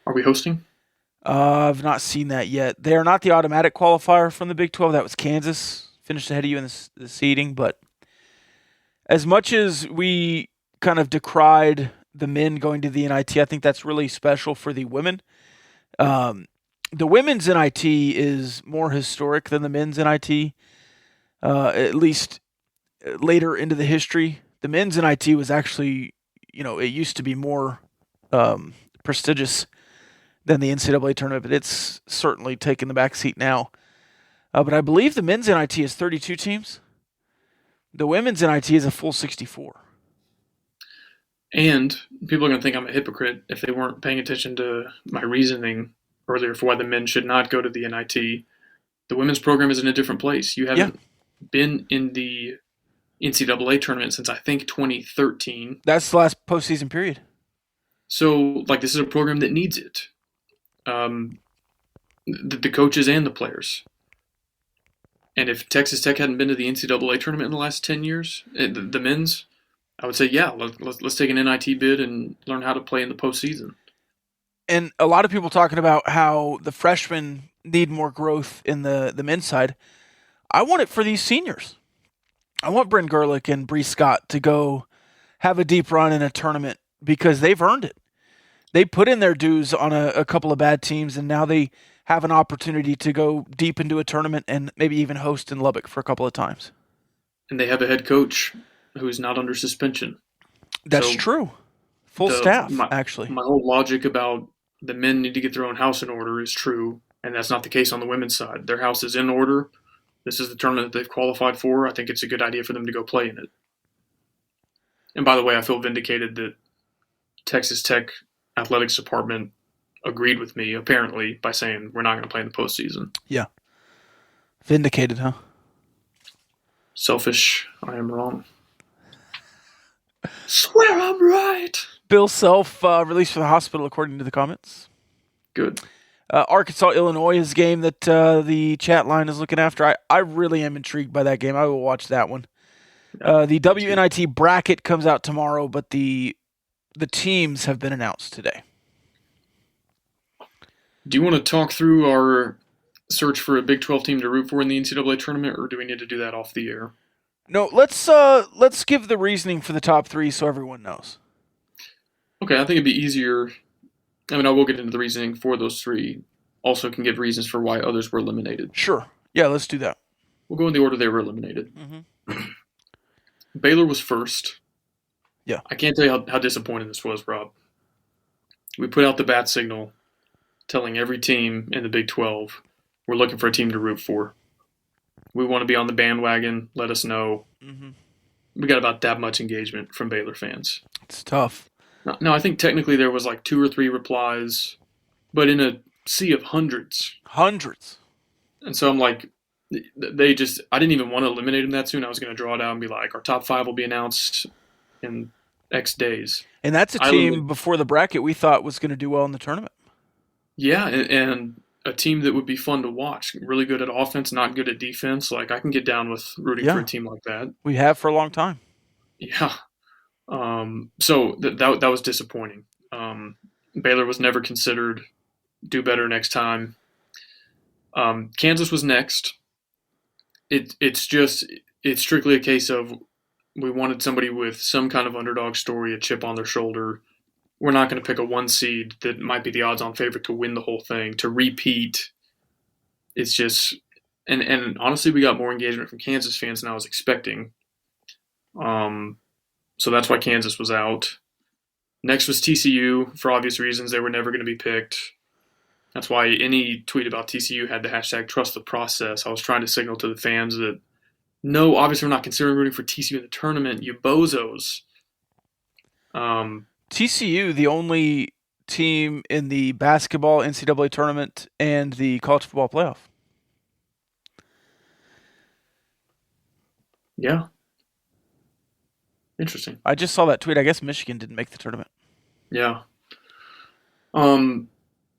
Are we hosting? I've not seen that yet. They are not the automatic qualifier from the Big 12. That was Kansas. Finished ahead of you in the seeding. But as much as we kind of decried the men going to the NIT, I think that's really special for the women. The women's NIT is more historic than the men's NIT, at least later into the history. The men's NIT was actually, it used to be more prestigious than the NCAA tournament, but it's certainly taken the back seat now. But I believe the men's NIT is 32 teams. The women's NIT is a full 64. And people are going to think I'm a hypocrite if they weren't paying attention to my reasoning earlier for why the men should not go to the NIT. The women's program is in a different place. You haven't been in the NCAA tournament since I think 2013. That's the last postseason period. So, this is a program that needs it. The coaches and the players. And if Texas Tech hadn't been to the NCAA tournament in the last 10 years, the men's, I would say, let's take an NIT bid and learn how to play in the postseason. And a lot of people talking about how the freshmen need more growth in the men's side. I want it for these seniors. I want Bryn Gerlich and Bree Scott to go have a deep run in a tournament because they've earned it. They put in their dues on a couple of bad teams, and now they have an opportunity to go deep into a tournament and maybe even host in Lubbock for a couple of times. And they have a head coach who's not under suspension. That's true. Full staff, actually. My whole logic about the men need to get their own house in order is true, and that's not the case on the women's side. Their house is in order. This is the tournament that they've qualified for. I think it's a good idea for them to go play in it. And by the way, I feel vindicated that Texas Tech athletics department agreed with me, apparently, by saying we're not going to play in the postseason. Yeah. Vindicated, huh? Selfish. I am wrong. Swear I'm right. Bill Self released from the hospital, according to the comments. Good. Arkansas, Illinois is a game that the chat line is looking after. I really am intrigued by that game. I will watch that one. The WNIT bracket comes out tomorrow, but the teams have been announced today. Do you want to talk through our search for a Big 12 team to root for in the NCAA tournament, or do we need to do that off the air? No, let's give the reasoning for the top three so everyone knows. Okay, I think it'd be easier. I will get into the reasoning for those three. Also can give reasons for why others were eliminated. Sure. Yeah, let's do that. We'll go in the order they were eliminated. Mm-hmm. Baylor was first. Yeah. I can't tell you how disappointing this was, Rob. We put out the bat signal telling every team in the Big 12 we're looking for a team to root for. We want to be on the bandwagon. Let us know. Mm-hmm. We got about that much engagement from Baylor fans. It's tough. No, I think technically there was 2 or 3 replies, but in a sea of hundreds. Hundreds. And so I'm like, I didn't even want to eliminate them that soon. I was going to draw it out and be like, our top 5 will be announced in X days. And that's a team before the bracket we thought was going to do well in the tournament. Yeah, and a team that would be fun to watch. Really good at offense, not good at defense. I can get down with rooting for a team like that. We have for a long time. Yeah. So that was disappointing. Baylor was never considered. Do better next time. Kansas was next. It's strictly a case of we wanted somebody with some kind of underdog story, a chip on their shoulder, we're not going to pick a 1 seed that might be the odds-on favorite to win the whole thing, to repeat. It's just, and honestly, we got more engagement from Kansas fans than I was expecting. So that's why Kansas was out. Next was TCU. For obvious reasons, they were never going to be picked. That's why any tweet about TCU had the hashtag trust the process. I was trying to signal to the fans that, no, obviously we're not considering rooting for TCU in the tournament, you bozos. TCU, the only team in the basketball NCAA tournament and the college football playoff. Yeah. Interesting. I just saw that tweet. I guess Michigan didn't make the tournament. Yeah.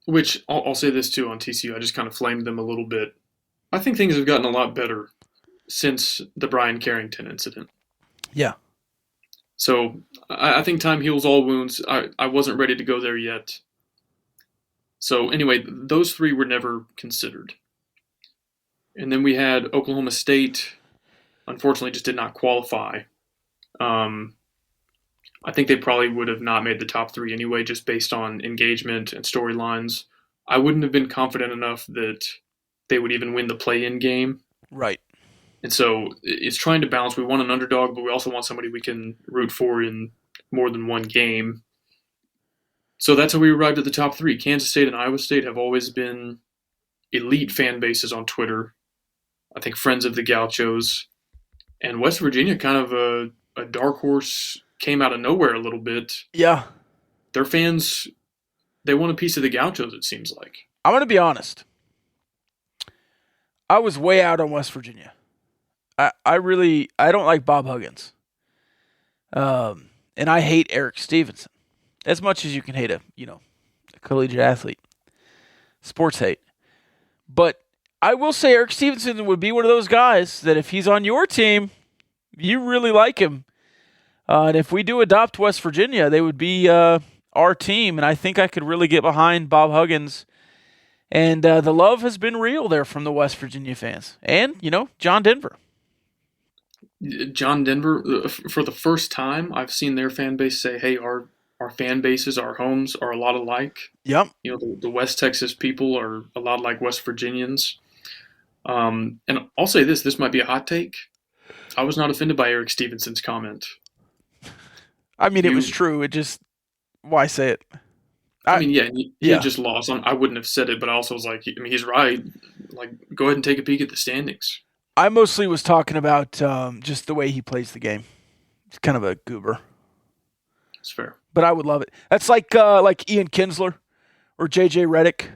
Which I'll say this too on TCU. I just kind of flamed them a little bit. I think things have gotten a lot better since the Brian Carrington incident. Yeah. So I think time heals all wounds. I wasn't ready to go there yet. So anyway, those 3 were never considered. And then we had Oklahoma State, unfortunately just did not qualify. I think they probably would have not made the top 3 anyway, just based on engagement and storylines. I wouldn't have been confident enough that they would even win the play-in game. Right. And so it's trying to balance. We want an underdog, but we also want somebody we can root for in more than one game. So that's how we arrived at the top 3. Kansas State and Iowa State have always been elite fan bases on Twitter. I think friends of the Gauchos. And West Virginia, kind of a dark horse, came out of nowhere a little bit. Yeah. Their fans, they want a piece of the Gauchos, it seems like. I'm going to be honest. I was way out on West Virginia. I don't like Bob Huggins. And I hate Eric Stevenson. As much as you can hate a collegiate athlete. Sports hate. But I will say Eric Stevenson would be one of those guys that if he's on your team, you really like him. And if we do adopt West Virginia, they would be our team. And I think I could really get behind Bob Huggins. And the love has been real there from the West Virginia fans. And, John Denver. John Denver, for the first time, I've seen their fan base say, hey, our fan bases, our homes are a lot alike. Yep. The West Texas people are a lot like West Virginians. And I'll say this might be a hot take. I was not offended by Eric Stevenson's comment. I mean, it was true. It just, why say it? He had just lost. I wouldn't have said it, but I also was like, he's right. Like, go ahead and take a peek at the standings. I mostly was talking about just the way he plays the game. He's kind of a goober. It's fair. But I would love it. That's like Ian Kinsler or J.J. Redick.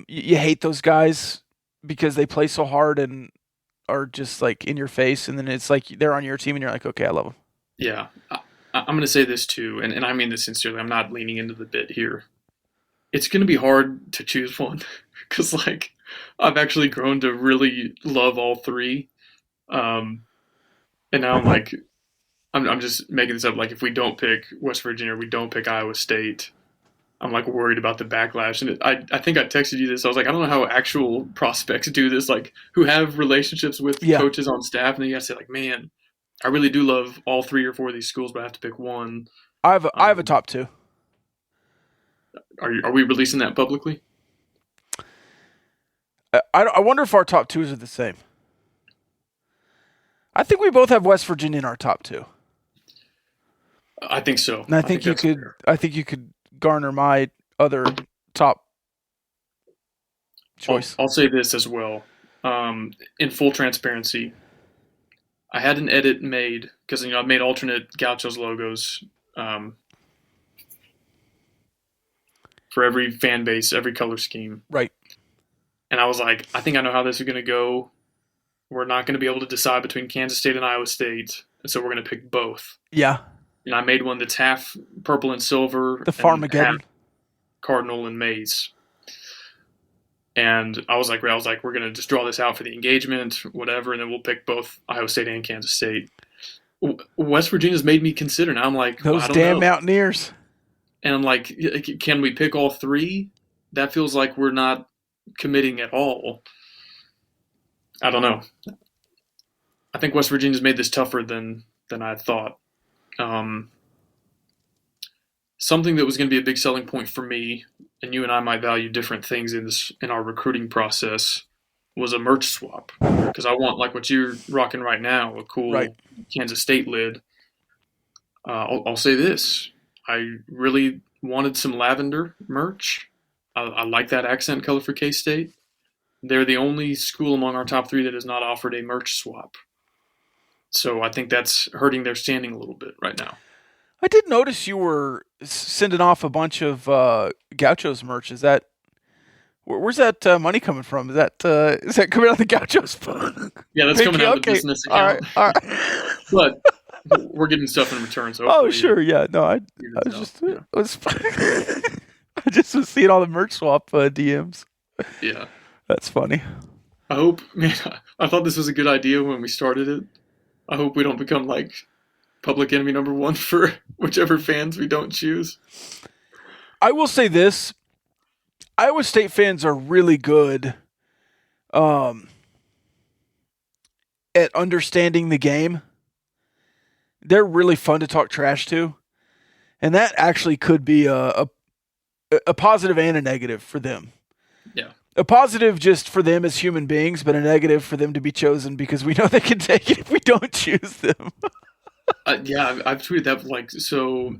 You hate those guys because they play so hard and are just like in your face, and then it's like they're on your team and you're like, okay, I love them. Yeah. I'm going to say this too, and I mean this sincerely. I'm not leaning into the bit here. It's going to be hard to choose one because, I've actually grown to really love all 3. And now I'm just making this up. Like, if we don't pick West Virginia, we don't pick Iowa State, I'm worried about the backlash. And I think I texted you this. I was like, I don't know how actual prospects do this, who have relationships with coaches on staff. And then you got to say, man, I really do love all 3 or 4 of these schools, but I have to pick one. I have a top 2. Are we releasing that publicly? I wonder if our top 2s are the same. I think we both have West Virginia in our top 2. I think so. And I think you could. Fair. I think you could garner my other top choice. I'll say this as well. In full transparency, I had an edit made because I've made alternate Gauchos logos for every fan base, every color scheme. Right. And I was like, I think I know how this is going to go. We're not going to be able to decide between Kansas State and Iowa State, and so we're going to pick both. Yeah. And I made one that's half purple and silver. The Farmageddon. Cardinal and maize. And I was like, we're going to just draw this out for the engagement, whatever, and then we'll pick both Iowa State and Kansas State. West Virginia's made me consider. Now I'm like, those I don't damn know. Mountaineers. And I'm like, can we pick all 3? That feels like we're not committing at all. I don't know. I think West Virginia's made this tougher than I thought. something that was going to be a big selling point for me, and you and I might value different things in our recruiting process, was a merch swap. Because I want, like what you're rocking right now, a cool Right. Kansas State lid. I'll say this. I really wanted some lavender merch. I like that accent color for K-State. They're the only school among our top 3 that has not offered a merch swap. So I think that's hurting their standing a little bit right now. I did notice you were sending off a bunch of Gauchos merch. Is that where's that money coming from? Is that coming out of the Gauchos fund? Yeah, that's coming out of the business account. All right. But we're getting stuff in return. So Oh, sure. Yeah. No, I was I just was seeing all the merch swap DMs. Yeah. That's funny. I hope, man, I thought this was a good idea when we started it. I hope we don't become like public enemy number 1 for whichever fans we don't choose. I will say this. Iowa State fans are really good at understanding the game. They're really fun to talk trash to. And that actually could be a positive and a negative for them. Yeah. A positive just for them as human beings, but a negative for them to be chosen because we know they can take it if we don't choose them. Yeah, I've tweeted that. Like, so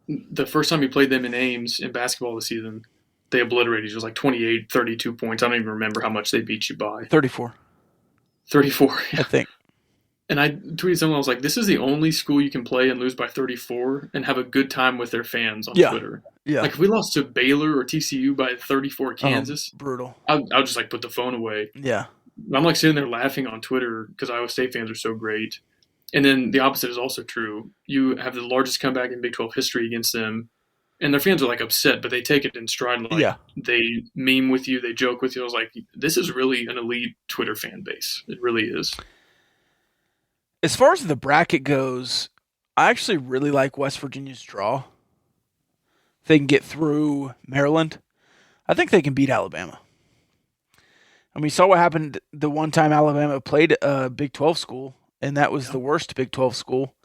the first time we played them in Ames in basketball this season, they obliterated you. It was like 28, 32 points. I don't even remember how much they beat you by. 34. 34, I think. And I tweeted someone, I was like, this is the only school you can play and lose by 34 and have a good time with their fans on Twitter. Yeah. Like, if we lost to Baylor or TCU by 34 Kansas, brutal. I would just, like, put the phone away. Yeah. I'm, like, sitting there laughing on Twitter because Iowa State fans are so great. And then the opposite is also true. You have the largest comeback in Big 12 history against them, and their fans are, like, upset, but they take it in stride. Like, they meme with you, they joke with you. I was like, this is really an elite Twitter fan base. It really is. As far as the bracket goes, I actually really like West Virginia's draw. If they can get through Maryland, I think they can beat Alabama. I mean, you saw what happened the one time Alabama played a Big 12 school, and that was the worst Big 12 school.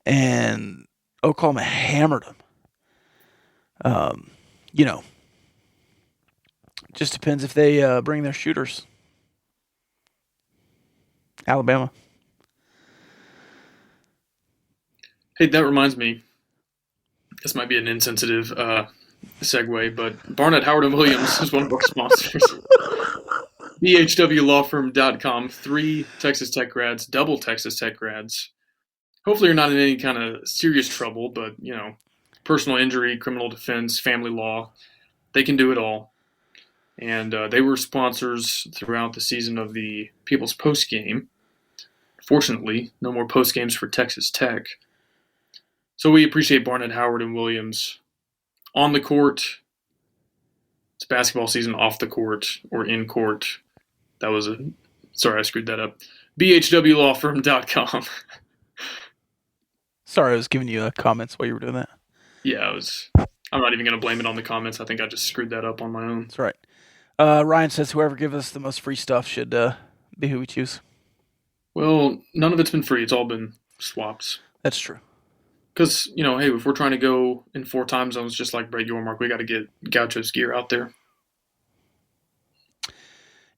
And Oklahoma hammered them. Just depends if they bring their shooters. Alabama. Hey, that reminds me. This might be an insensitive segue, but Barnett, Howard, and Williams is one of our sponsors. BHWLawFirm.com. 3 Texas Tech grads, double Texas Tech grads. Hopefully you're not in any kind of serious trouble, but, personal injury, criminal defense, family law, they can do it all. And they were sponsors throughout the season of the People's Post Game. Fortunately, no more post games for Texas Tech. So we appreciate Barnett, Howard, and Williams on the court. It's basketball season off the court or in court. Sorry, I screwed that up. BHWLawFirm.com. Sorry, I was giving you comments while you were doing that. Yeah, I'm not even going to blame it on the comments. I think I just screwed that up on my own. That's right. Ryan says whoever gives us the most free stuff should be who we choose. Well, none of it's been free. It's all been swaps. That's true. Because, hey, if we're trying to go in 4 time zones just like Brett Yormark, we got to get Gaucho's gear out there.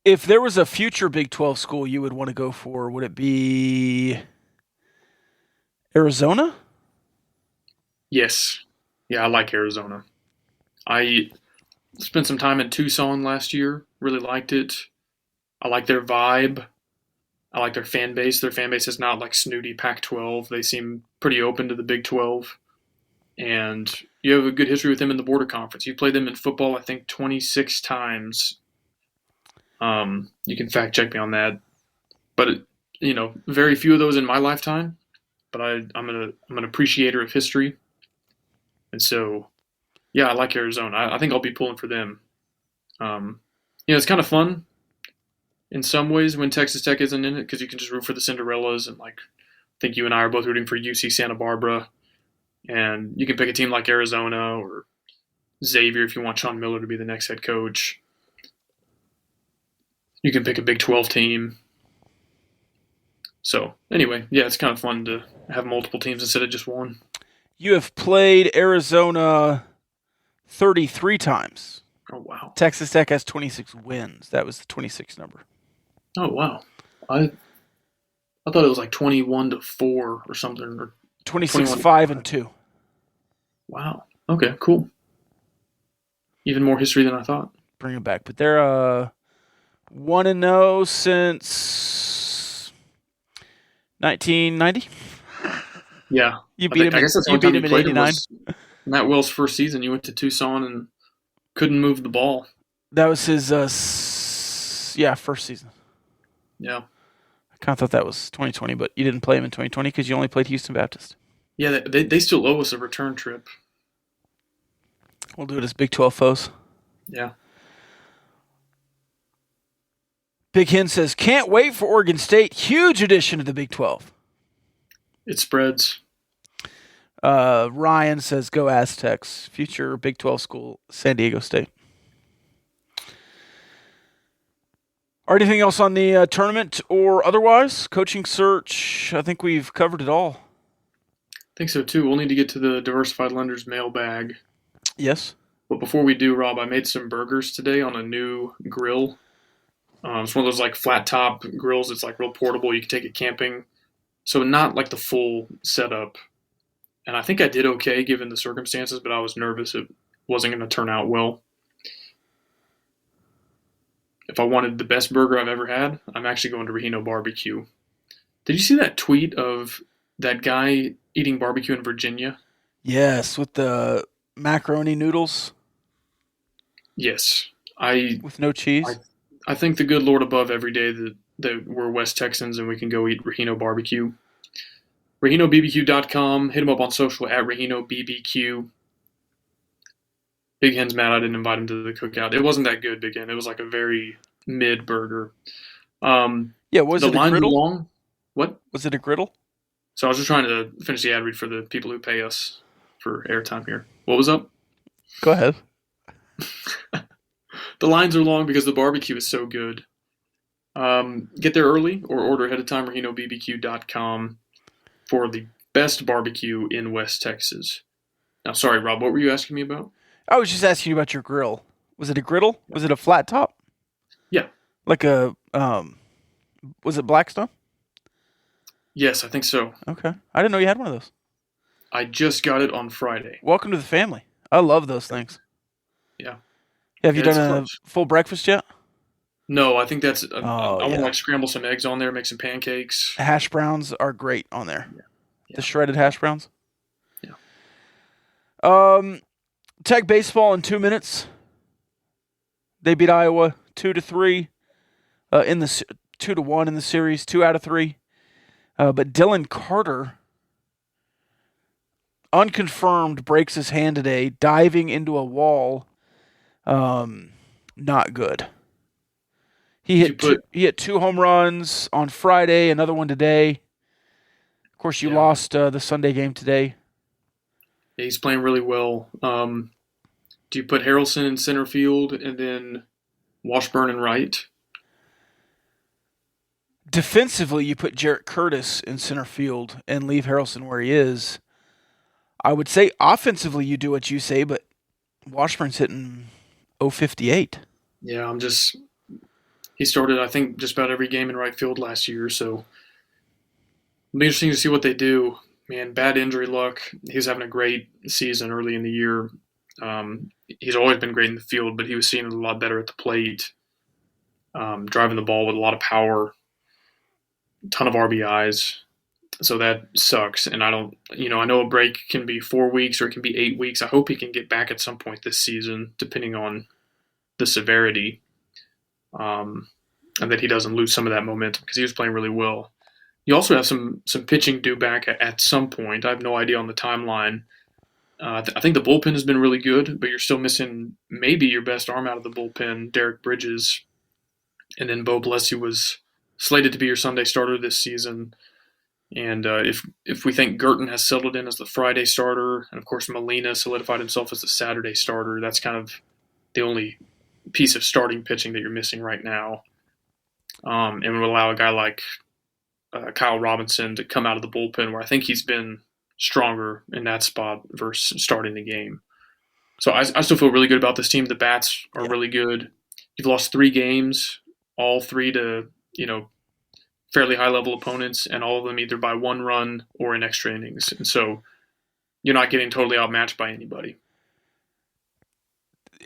If there was a future Big 12 school you would want to go for, would it be Arizona? Yes. Yeah, I like Arizona. I spent some time in Tucson last year. Really liked it. I like their vibe. I like their fan base. Their fan base is not like snooty Pac-12. They seem pretty open to the Big 12. And you have a good history with them in the Border Conference. You played them in football, I think, 26 times. You can fact check me on that. But, very few of those in my lifetime. But I'm an appreciator of history. And so, yeah, I like Arizona. I think I'll be pulling for them. It's kind of fun in some ways when Texas Tech isn't in it because you can just root for the Cinderellas. And, I think you and I are both rooting for UC Santa Barbara. And you can pick a team like Arizona or Xavier if you want Sean Miller to be the next head coach. You can pick a Big 12 team. So, anyway, yeah, it's kind of fun to have multiple teams instead of just one. You have played Arizona 33 times. Oh, wow. Texas Tech has 26 wins. That was the 26 number. Oh, wow. I thought it was like 21-4 or something. Or 26, 5, and 2. Wow. Okay, cool. Even more history than I thought. Bring it back. But they're 1-0 since 1990. Yeah. You beat him. I guess that's the You only beat time him you in played him '89. was Matt Wells' first season. You went to Tucson and couldn't move the ball. That was his first season. Yeah. I kind of thought that was 2020, but you didn't play him in 2020 because you only played Houston Baptist. Yeah, they still owe us a return trip. We'll do it as Big 12 foes. Yeah. Big Hen says, can't wait for Oregon State. Huge addition to the Big 12. It spreads. Ryan says, go Aztecs. Future Big 12 school, San Diego State. Or anything else on the tournament or otherwise? Coaching search, I think we've covered it all. I think so, too. We'll need to get to the Diversified Lenders mailbag. Yes. But before we do, Rob, I made some burgers today on a new grill. It's one of those like flat top grills. It's like real portable. You can take it camping. So not like the full setup. And I think I did okay given the circumstances, but I was nervous it wasn't going to turn out well. If I wanted the best burger I've ever had, I'm actually going to Regino Barbecue. Did you see that tweet of that guy eating barbecue in Virginia? Yes, with the macaroni noodles. Yes. With no cheese. I thank the good Lord above every day that we're West Texans and we can go eat Regino Barbecue. ReginoBBQ.com. Hit him up on social at ReginoBBQ. Big Hen's mad I didn't invite him to the cookout. It wasn't that good, Big Hen. It was like a very mid burger. Was the it a line griddle? long. What? Was it a griddle? So I was just trying to finish the ad read for the people who pay us for airtime here. What was up? Go ahead. The lines are long because the barbecue is so good. Get there early or order ahead of time, ReginoBBQ.com for the best barbecue in West Texas. Now, sorry, Rob, what were you asking me about? I was just asking you about your grill. Was it a griddle? Was it a flat top? Yeah. Like a, was it Blackstone? Yes, I think so. Okay. I didn't know you had one of those. I just got it on Friday. Welcome to the family. I love those things. Yeah. Have you Yeah, it's done a close. full breakfast yet? No, I think that's. I want yeah. to like scramble some eggs on there, make some pancakes. Hash browns are great on there. Yeah. The shredded hash browns. Yeah. Tech baseball in 2 minutes. They beat Iowa 2-3 in the 2-1 in the series, 2 out of 3. But Dylan Carter, unconfirmed, breaks his hand today, diving into a wall. Not good. He hit 2 home runs on Friday, another one today. Of course, you lost the Sunday game today. Yeah, he's playing really well. Do you put Harrelson in center field and then Washburn in right? Defensively, you put Jarrett Curtis in center field and leave Harrelson where he is. I would say offensively you do what you say, but Washburn's hitting .058. Yeah, he started, I think, just about every game in right field last year, so it'll be interesting to see what they do. Man, bad injury luck. He was having a great season early in the year. He's always been great in the field, but he was seeing it a lot better at the plate, driving the ball with a lot of power, a ton of RBIs. So that sucks. And I know a break can be 4 weeks or it can be 8 weeks. I hope he can get back at some point this season, depending on the severity, and that he doesn't lose some of that momentum because he was playing really well. You also have some pitching due back at some point. I have no idea on the timeline. I think the bullpen has been really good, but you're still missing maybe your best arm out of the bullpen, Derek Bridges. And then Bo Blessy was slated to be your Sunday starter this season. And if we think Girton has settled in as the Friday starter, and of course Molina solidified himself as the Saturday starter, that's kind of the only piece of starting pitching that you're missing right now. And would allow a guy like Kyle Robinson to come out of the bullpen, where I think he's been stronger in that spot versus starting the game. So I still feel really good about this team. The bats are really good. You've lost 3 games, all 3 to, fairly high-level opponents, and all of them either by 1 run or in extra innings. And so you're not getting totally outmatched by anybody.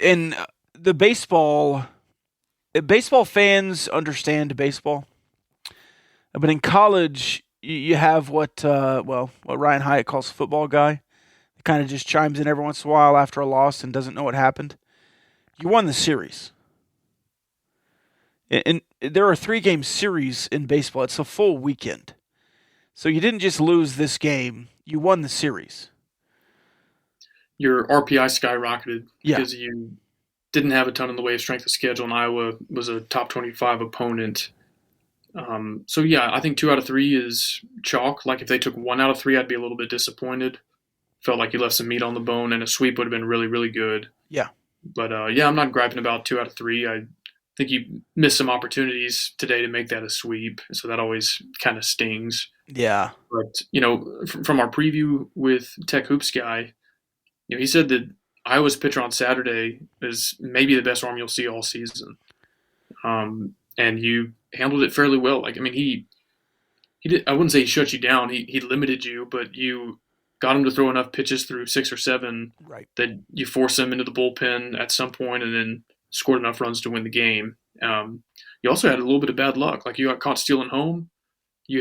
In the baseball fans understand baseball, but in college you have what Ryan Hyatt calls a football guy. He kind of just chimes in every once in a while after a loss and doesn't know what happened. You won the series. And there are 3-game series in baseball. It's a full weekend. So you didn't just lose this game. You won the series. Your RPI skyrocketed because you didn't have a ton in the way of strength of schedule, and Iowa was a top 25 opponent. I think 2 out of 3 is chalk. Like, if they took 1 out of 3, I'd be a little bit disappointed. Felt like you left some meat on the bone, and a sweep would have been really, really good. Yeah. But, I'm not griping about 2 out of 3. I think you missed some opportunities today to make that a sweep, so that always kind of stings. Yeah. But, from our preview with Tech Hoops Guy, he said that Iowa's pitcher on Saturday is maybe the best arm you'll see all season. And you handled it fairly well. He did, I wouldn't say he shut you down. He limited you, but you got him to throw enough pitches through 6 or 7 that you force him into the bullpen at some point and then scored enough runs to win the game. You also had a little bit of bad luck. Like, you got caught stealing home. You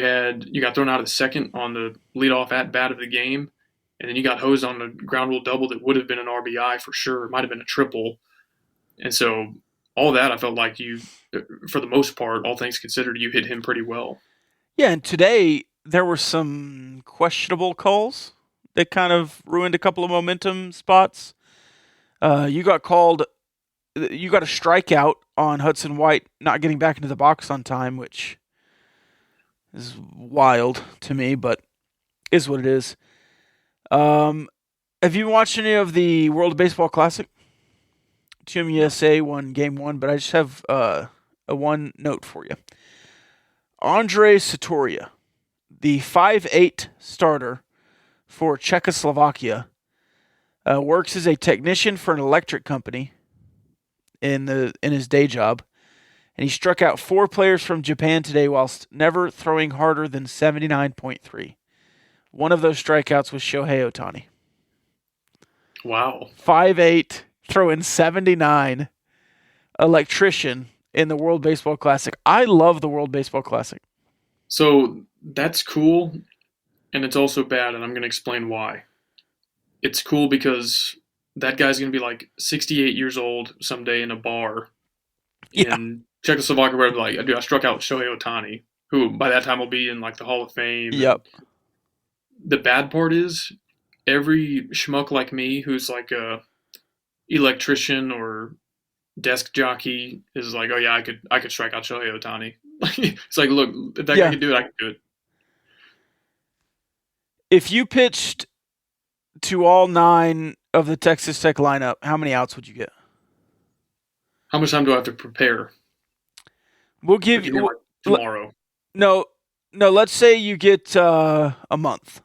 got thrown out of the second on the leadoff at-bat of the game. And then you got hosed on a ground rule double that would have been an RBI for sure. It might have been a triple. And so all that, I felt like you, for the most part, all things considered, you hit him pretty well. Yeah, and today there were some questionable calls that kind of ruined a couple of momentum spots. You got a strikeout on Hudson White not getting back into the box on time, which is wild to me, but is what it is. Have you watched any of the World Baseball Classic? Team USA won Game 1, but I just have a one note for you. Andrei Satoria, the 5'8" starter for Czechoslovakia, works as a technician for an electric company in his day job, and he struck out 4 players from Japan today whilst never throwing harder than 79.3. One of those strikeouts was Shohei Ohtani. Wow. 5'8", throwing 79, electrician in the World Baseball Classic. I love the World Baseball Classic. So that's cool, and it's also bad, and I'm going to explain why. It's cool because that guy's going to be like 68 years old someday in a bar in Czechoslovakia where like, dude, I struck out Shohei Ohtani, who by that time will be in like the Hall of Fame. Yep. The bad part is every schmuck like me who's like a electrician or desk jockey is like, oh yeah, I could strike out Shohei Ohtani. It's like, look, if that guy can do it, I can do it. If you pitched to all 9 of the Texas Tech lineup, how many outs would you get? How much time do I have to prepare? We'll give you tomorrow. No. Let's say you get a month.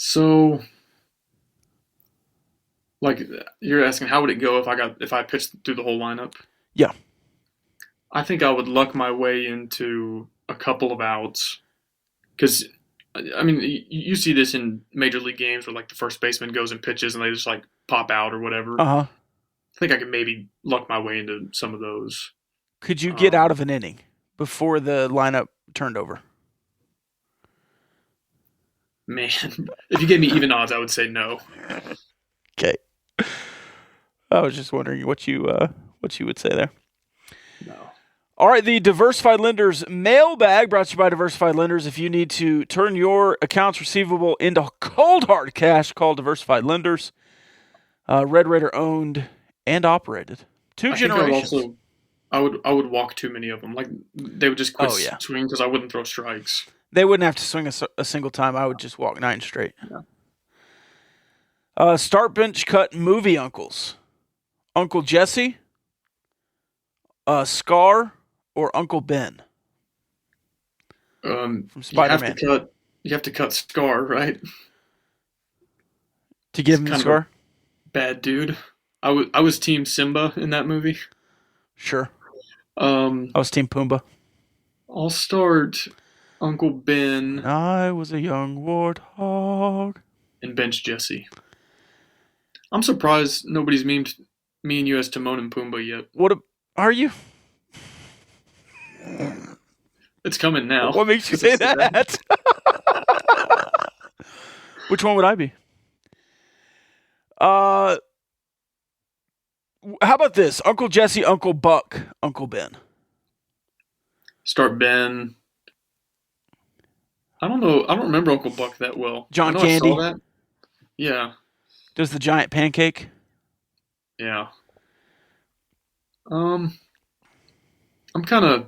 So, like, you're asking how would it go if I pitched through the whole lineup? Yeah. I think I would luck my way into a couple of outs. Because, I mean, you see this in major league games where, like, the first baseman goes and pitches and they just, like, pop out or whatever. Uh-huh. I think I could maybe luck my way into some of those. Could you get out of an inning before the lineup turned over? Man, if you gave me even odds, I would say no. Okay. I was just wondering what you would say there. No. All right, the Diversified Lenders mailbag brought to you by Diversified Lenders. If you need to turn your accounts receivable into cold hard cash, call Diversified Lenders. Red Raider owned and operated. 2 generations. I would walk too many of them. Like, they would just quit swinging because I wouldn't throw strikes. They wouldn't have to swing a single time. I would just walk 9 straight. Yeah. Start bench cut movie uncles. Uncle Jesse, Scar, or Uncle Ben? From Spider-Man. You have to cut Scar, right? To give him the Kind of a scar? bad dude. I was Team Simba in that movie. Sure. Um, I was Team Pumbaa. I'll start Uncle Ben I was a young warthog. and bench Jesse. I'm surprised nobody's memed me and you as Timon and Pumbaa yet. Are you? It's coming now. What makes you say that? Which one would I be? How about this? Uncle Jesse, Uncle Buck, Uncle Ben. Start Ben. I don't know. I don't remember Uncle Buck that well. John I know Candy. I saw that. Yeah. Does the giant pancake? Yeah. I'm kind of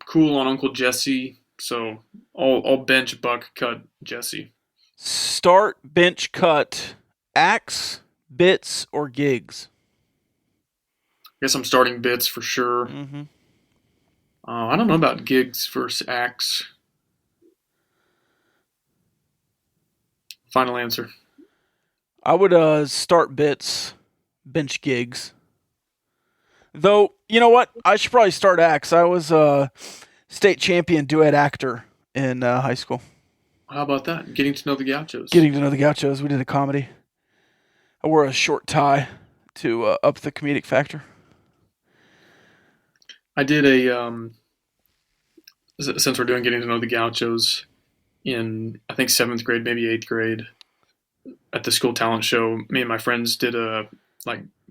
cool on Uncle Jesse, so I'll bench Buck, cut Jesse. Start, bench, cut, axe, bits, or gigs? Guess I'm starting Bits for sure. Mm-hmm. I don't know about Gigs versus Axe. Final answer. I would start bits, bench gigs. Though, you know what? I should probably start axe. I was a state champion duet actor in high school. How about that? Getting to know the Gauchos. Getting to know the Gauchos. We did a comedy. I wore a short tie to up the comedic factor. I did since we're doing Getting to know the Gauchos in, I think, 7th grade, maybe 8th grade, at the school talent show, me and my friends did a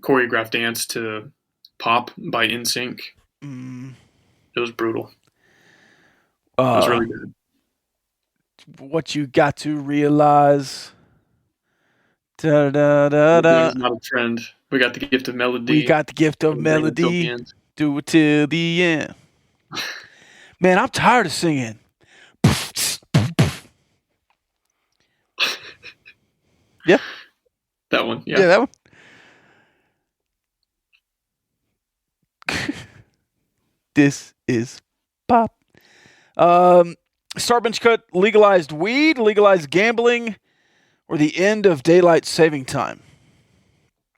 choreographed dance to Pop by NSYNC. It was brutal. It was really good. What you got to realize. Da, da, da, da. It's not a trend. We got the gift of melody. We got the gift of Bring it till the melody. end. Do it till the end. Man, I'm tired of singing. Yeah. That one, yeah. Yeah, that one. This is pop. Start, bench, cut, legalized weed, legalized gambling, or the end of daylight saving time?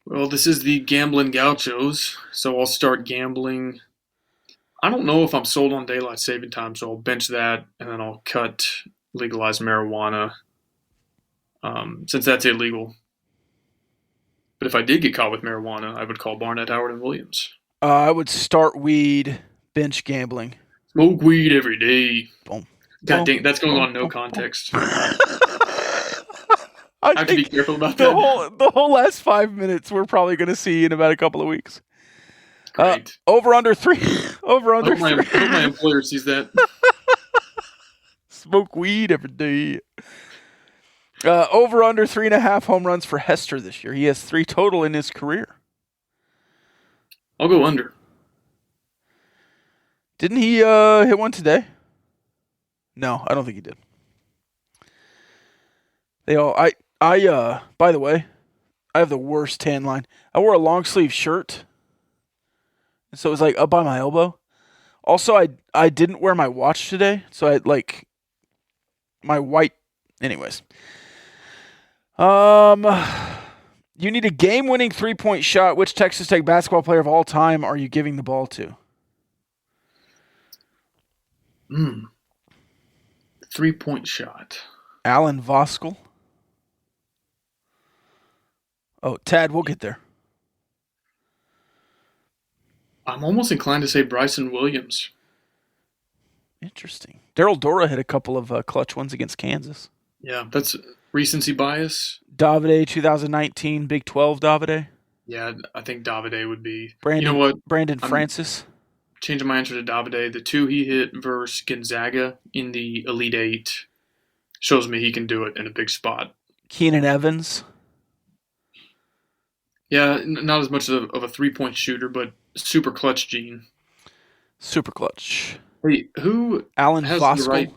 Well, this is the Gambling Gauchos, so I'll start gambling. I don't know if I'm sold on daylight saving time, so I'll bench that, and then I'll cut legalized marijuana, since that's illegal. But if I did get caught with marijuana, I would call Barnett, Howard, and Williams. I would start weed, bench gambling. Smoke weed every day. Boom. God dang, that's going on no context. I have to be think careful about the that. the whole last 5 minutes we're probably going to see in about a couple of weeks. Great. Over under three. Over I under hope three. I hope my employer sees that. Smoke weed every day. Over under 3.5 home runs for Hester this year. He has 3 total in his career. I'll go under. Didn't he hit one today? No, I don't think he did. They all by the way, I have the worst tan line. I wore a long sleeve shirt. And so it was like up by my elbow. Also, I didn't wear my watch today, so I had like my white anyways. You need a game-winning 3-point shot. Which Texas Tech basketball player of all time are you giving the ball to? 3-point shot. Alan Voskuhl. Oh, Tad, we'll get there. I'm almost inclined to say Bryson Williams. Interesting. Daryl Dora hit a couple of clutch ones against Kansas. Yeah, that's recency bias. Davide 2019 Big 12 Davide. Yeah, I think Davide would be. Brandon, you know what? Brandon Francis. Changing my answer to Davide. The 2 he hit versus Gonzaga in the Elite Eight shows me he can do it in a big spot. Keenan Evans. Yeah, not as much of a 3-point shooter, but super clutch gene. Super clutch. Hey, who Alan has Voskuhl. the right?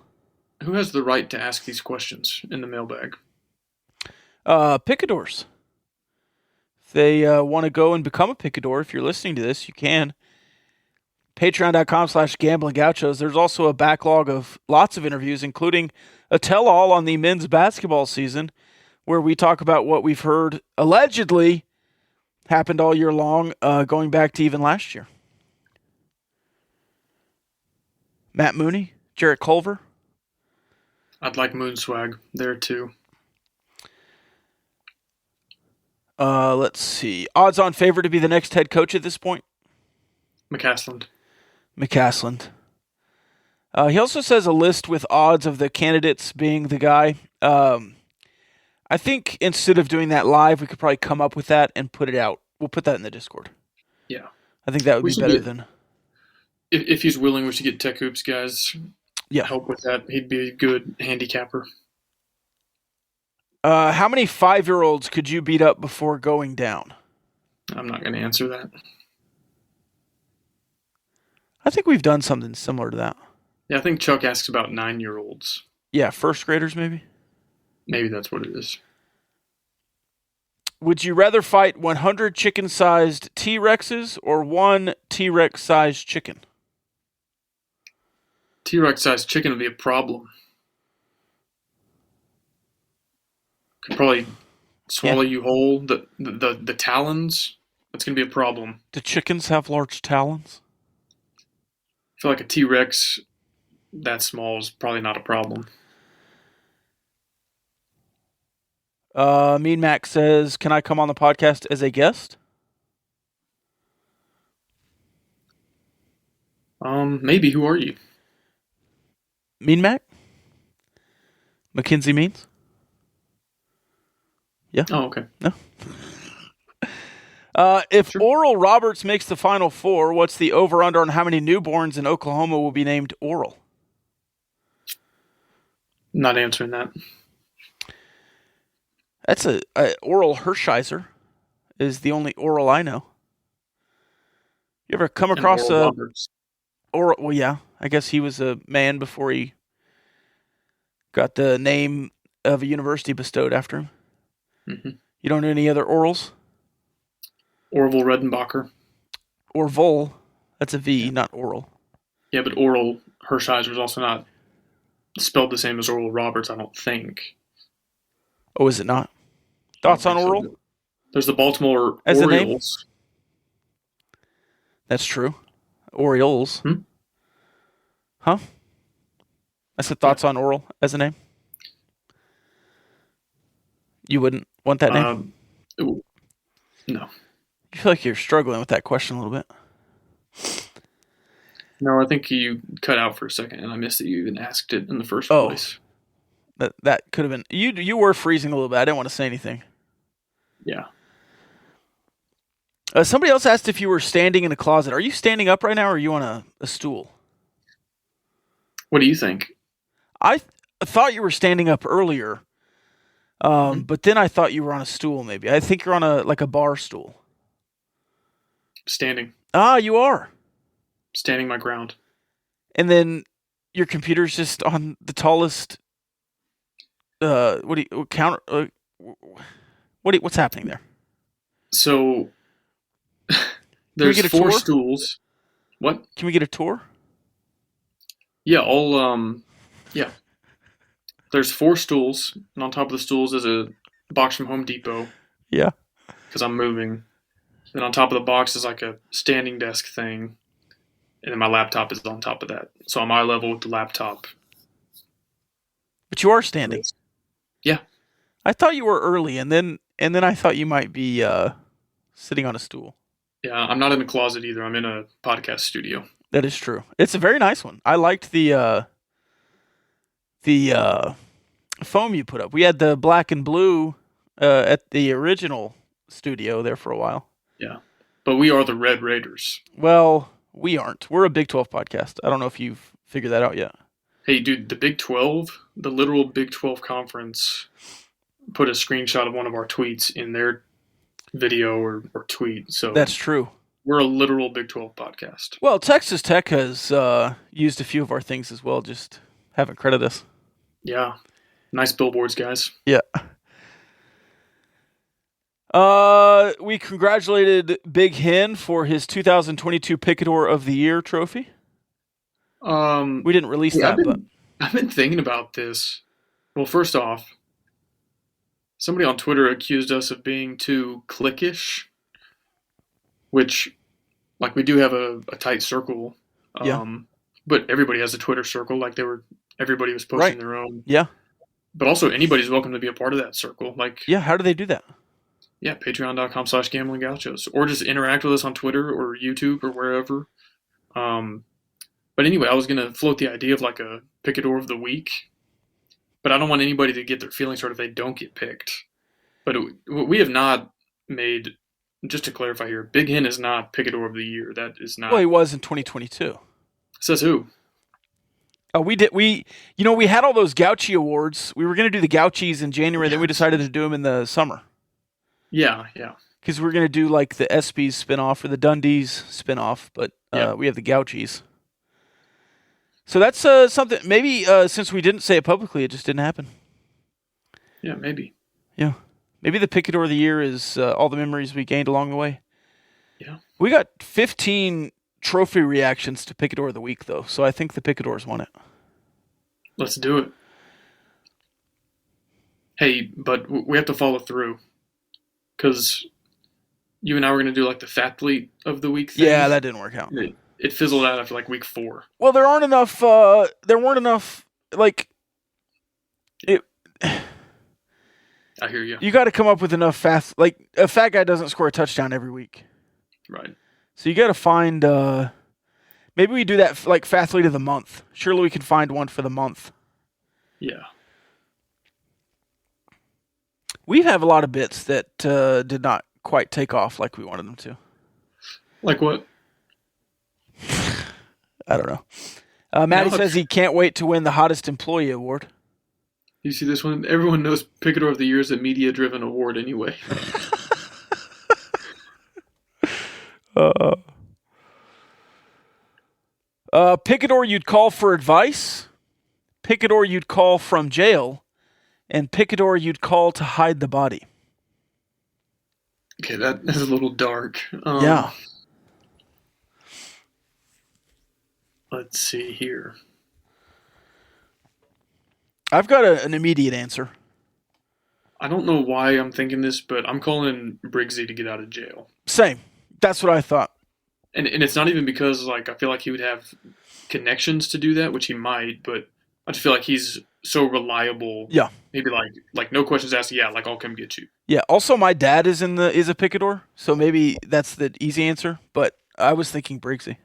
Who has the right to ask these questions in the mailbag? Picadors. If they want to go and become a Picador, if you're listening to this, you can. Patreon.com/GamblingGauchos. There's also a backlog of lots of interviews, including a tell-all on the men's basketball season, where we talk about what we've heard allegedly happened all year long, going back to even last year. Matt Mooney, Jarrett Culver. I'd like Moonswag there too. Let's see. Odds-on favorite to be the next head coach at this point? McCasland. He also says a list with odds of the candidates being the guy. I think instead of doing that live, we could probably come up with that and put it out. We'll put that in the Discord. Yeah. I think that would be better than... If he's willing, we should get Tech Hoops guys help with that. He'd be a good handicapper. How many 5-year-olds could you beat up before going down? I'm not going to answer that. I think we've done something similar to that. Yeah, I think Chuck asks about 9-year-olds. Yeah, first graders maybe? Maybe that's what it is. Would you rather fight 100 chicken-sized T-Rexes or one T-Rex-sized chicken? T-Rex-sized chicken would be a problem. Could probably swallow you whole. The talons, that's going to be a problem. Do chickens have large talons? I feel like a T-Rex that small is probably not a problem. Mean Max says, can I come on the podcast as a guest? Maybe. Who are you? Mean Mac? Mackenzie Means? Yeah. Oh, okay. No. If Oral Roberts makes the Final Four, what's the over-under on how many newborns in Oklahoma will be named Oral? Not answering that. That's a Oral Hershiser is the only Oral I know. You ever come across a Oral? Well, yeah. I guess he was a man before he got the name of a university bestowed after him. Mm-hmm. You don't know any other Orals? Orville Redenbacher. Orville. That's a V, not Oral. Yeah, but Oral Hershiser is also not spelled the same as Oral Roberts, I don't think. Oh, is it not? Thoughts on Oral? There's the Baltimore as Orioles. That's true. Orioles. Huh? I said thoughts on Oral as a name? You wouldn't want that name? No. I feel like you're struggling with that question a little bit. No, I think you cut out for a second, and I missed that you even asked it in the first place. That could have been... You were freezing a little bit. I didn't want to say anything. Yeah. Somebody else asked if you were standing in a closet. Are you standing up right now, or are you on a stool? What do you think? I thought you were standing up earlier, but then I thought you were on a stool maybe. I think you're on a bar stool. Standing. Ah, you are. Standing my ground. And then your computer's just on the tallest... what's happening there? So there's 4 stools. What? Can we get a tour? Yeah, yeah. There's 4 stools, and on top of the stools is a box from Home Depot. Yeah. Because I'm moving. Then on top of the box is like a standing desk thing, and then my laptop is on top of that. So I'm eye level with the laptop. But you are standing. Yeah. I thought you were early, and then I thought you might be sitting on a stool. Yeah, I'm not in a closet either. I'm in a podcast studio. That is true. It's a very nice one. I liked the foam you put up. We had the black and blue at the original studio there for a while. Yeah, but we are the Red Raiders. Well, we aren't. We're a Big 12 podcast. I don't know if you've figured that out yet. Hey, dude, the Big 12, the literal Big 12 conference, put a screenshot of one of our tweets in their video or tweet. So that's true. We're a literal Big 12 podcast. Well, Texas Tech has used a few of our things as well. Just haven't credited us. Yeah. Nice billboards, guys. Yeah. We congratulated Big Hen for his 2022 Picador of the Year trophy. We didn't release that, but I've been thinking about this. Well, first off, somebody on Twitter accused us of being too cliquish, which, like, we do have a tight circle. But everybody has a Twitter circle. Like, everybody was posting Right. their own. Yeah. But also, anybody's welcome to be a part of that circle. Like, Yeah, how do they do that? yeah, patreon.com/gamblinggauchos. Or just interact with us on Twitter or YouTube or wherever. But anyway, I was going to float the idea of like a Picador of the Week. But I don't want anybody to get their feelings hurt if they don't get picked. But we have not made, just to clarify here, Big Hen is not Picador of the Year. That is not. Well, he was in 2022. Says who? Oh, we had all those Gauchi awards. We were going to do the Gauchis in January, then we decided to do them in the summer. Yeah. Because we're going to do like the ESPYs spinoff or the Dundees spinoff, but we have the Gauchis. So that's something, maybe since we didn't say it publicly, it just didn't happen. Yeah, maybe. Yeah. Maybe the Picador of the Year is all the memories we gained along the way. Yeah. We got 15 trophy reactions to Picador of the Week, though, so I think the Picadors won it. Let's do it. Hey, but we have to follow through. Because you and I were going to do like the Fathlete of the Week thing. Yeah, that didn't work out. It fizzled out after like week 4. Well, there weren't enough, like, it... I hear you. You got to come up with enough fast. Like, a fat guy doesn't score a touchdown every week. Right. So you got to find. Maybe we do that like Fathlete of the month. Surely we can find one for the month. Yeah. We have a lot of bits that did not quite take off like we wanted them to. Like what? I don't know. Matty says he can't wait to win the hottest employee award. You see this one? Everyone knows Picador of the Year is a media-driven award anyway. Picador you'd call for advice, Picador you'd call from jail, and Picador you'd call to hide the body. Okay, that is a little dark. Yeah. Let's see here. I've got an immediate answer. I don't know why I'm thinking this, but I'm calling Briggsy to get out of jail. Same. That's what I thought. And it's not even because like I feel like he would have connections to do that, which he might, but I just feel like he's so reliable. Yeah. Maybe like no questions asked. Yeah, like I'll come get you. Yeah. Also, my dad is a Picador, so maybe that's the easy answer. But I was thinking Briggsy.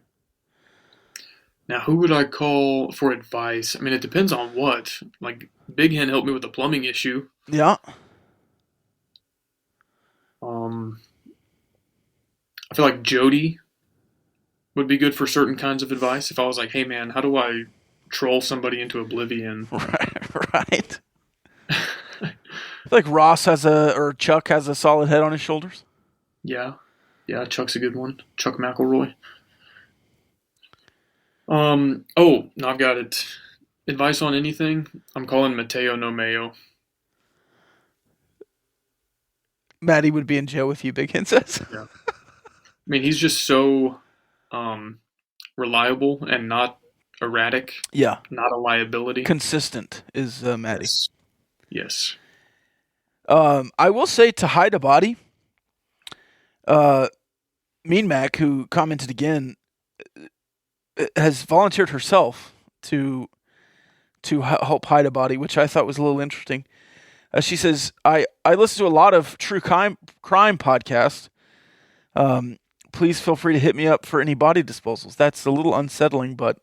Now, who would I call for advice? I mean, it depends on what. Like Big Hen helped me with a plumbing issue. Yeah. I feel like Jody would be good for certain kinds of advice. If I was like, hey man, how do I troll somebody into oblivion? Right. I feel like Ross or Chuck has a solid head on his shoulders. Yeah, Chuck's a good one. Chuck McElroy. No, I've got it. Advice on anything? I'm calling Mateo No Mayo. Maddie would be in jail with you, Big Hen says. Yeah. I mean, he's just so reliable and not erratic. Yeah. Not a liability. Consistent is Maddie. Yes. I will say to hide a body, Mean Mac, who commented again, has volunteered herself to help hide a body, which I thought was a little interesting. She says, I listen to a lot of true crime podcasts. Please feel free to hit me up for any body disposals. That's a little unsettling, but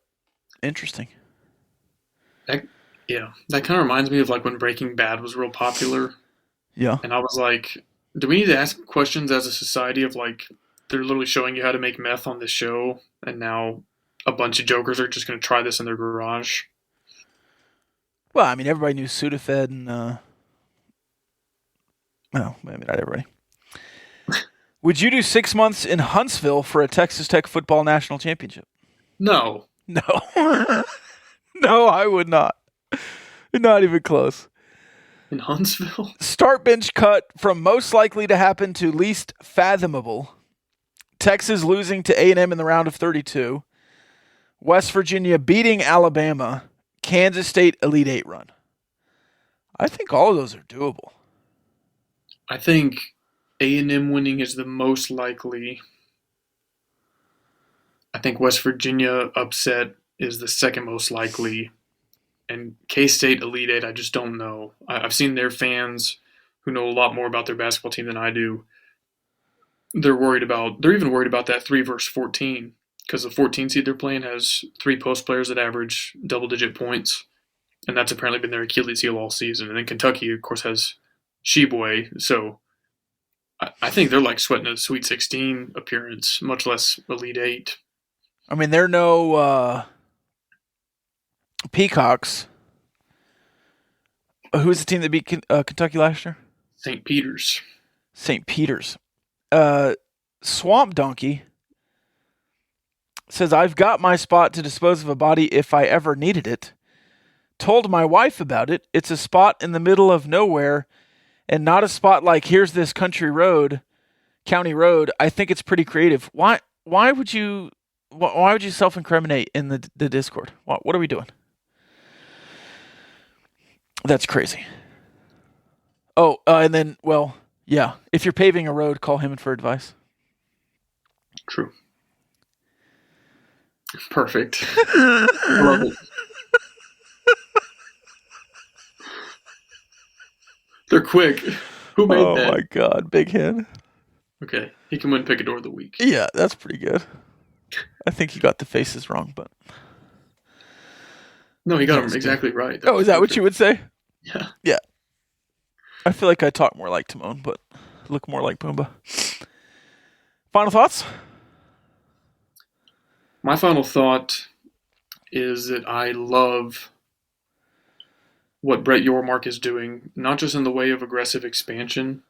interesting. That kind of reminds me of like when Breaking Bad was real popular. Yeah. And I was like, do we need to ask questions as a society of like, they're literally showing you how to make meth on this show, and now a bunch of jokers are just going to try this in their garage? Well, I mean, everybody knew Sudafed and, well, maybe not everybody. Would you do 6 months in Huntsville for a Texas Tech football national championship? No. No. No, I would not. Not even close. in Huntsville. Start bench cut from most likely to happen to least fathomable. Texas losing to A&M in the round of 32. West Virginia beating Alabama. Kansas State Elite Eight run. I think all of those are doable. I think A&M winning is the most likely. I think West Virginia upset is the second most likely. And K-State Elite Eight, I just don't know. I've seen their fans who know a lot more about their basketball team than I do. They're even worried about that 3 versus 14 because the 14 seed they're playing has 3 post players that average double-digit points, and that's apparently been their Achilles heel all season. And then Kentucky, of course, has Sheboy, so I think they're like sweating a Sweet 16 appearance, much less Elite Eight. I mean, they're no Peacocks. Who's the team that beat Kentucky last year? St. Peter's. St. Peter's. Swamp Donkey says, I've got my spot to dispose of a body if I ever needed it. Told my wife about it. It's a spot in the middle of nowhere and not a spot like here's this county road. I think it's pretty creative. Why would you self-incriminate in the Discord? What are we doing? That's crazy. Oh, and then, well, yeah. If you're paving a road, call him for advice. True. Perfect. I love it. They're quick. Who made that? Oh my God, big hit. Okay, he can win Picador of the Week. Yeah, that's pretty good. I think you got the faces wrong, but no, he got them exactly right. Is that what you would say? Yeah. Yeah. I feel like I talk more like Timon, but look more like Pumbaa. Final thoughts? My final thought is that I love what Brett Yormark is doing, not just in the way of aggressive expansion,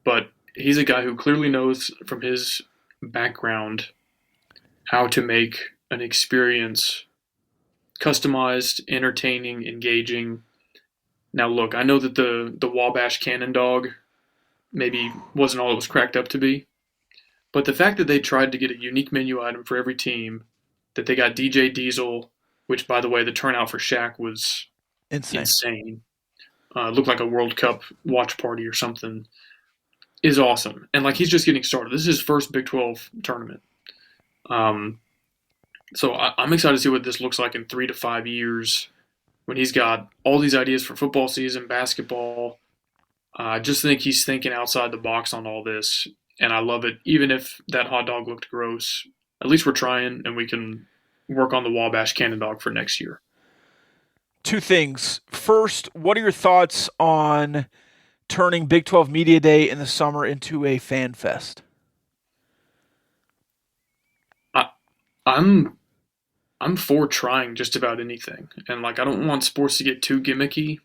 but he's a guy who clearly knows from his background how to make an experience customized, entertaining, engaging. Now, look, I know that the Wabash Cannon Dog maybe wasn't all it was cracked up to be, but the fact that they tried to get a unique menu item for every team, that they got DJ Diesel, which, by the way, the turnout for Shaq was insane. Looked like a World Cup watch party or something, is awesome. And, like, he's just getting started. This is his first Big 12 tournament. So I'm excited to see what this looks like in 3 to 5 years when he's got all these ideas for football season, basketball. I just think he's thinking outside the box on all this, and I love it. Even if that hot dog looked gross, at least we're trying, and we can work on the Wabash Cannon Dog for next year. 2 things. First, what are your thoughts on turning Big 12 Media Day in the summer into a fan fest? I'm for trying just about anything. And, like, I don't want sports to get too gimmicky,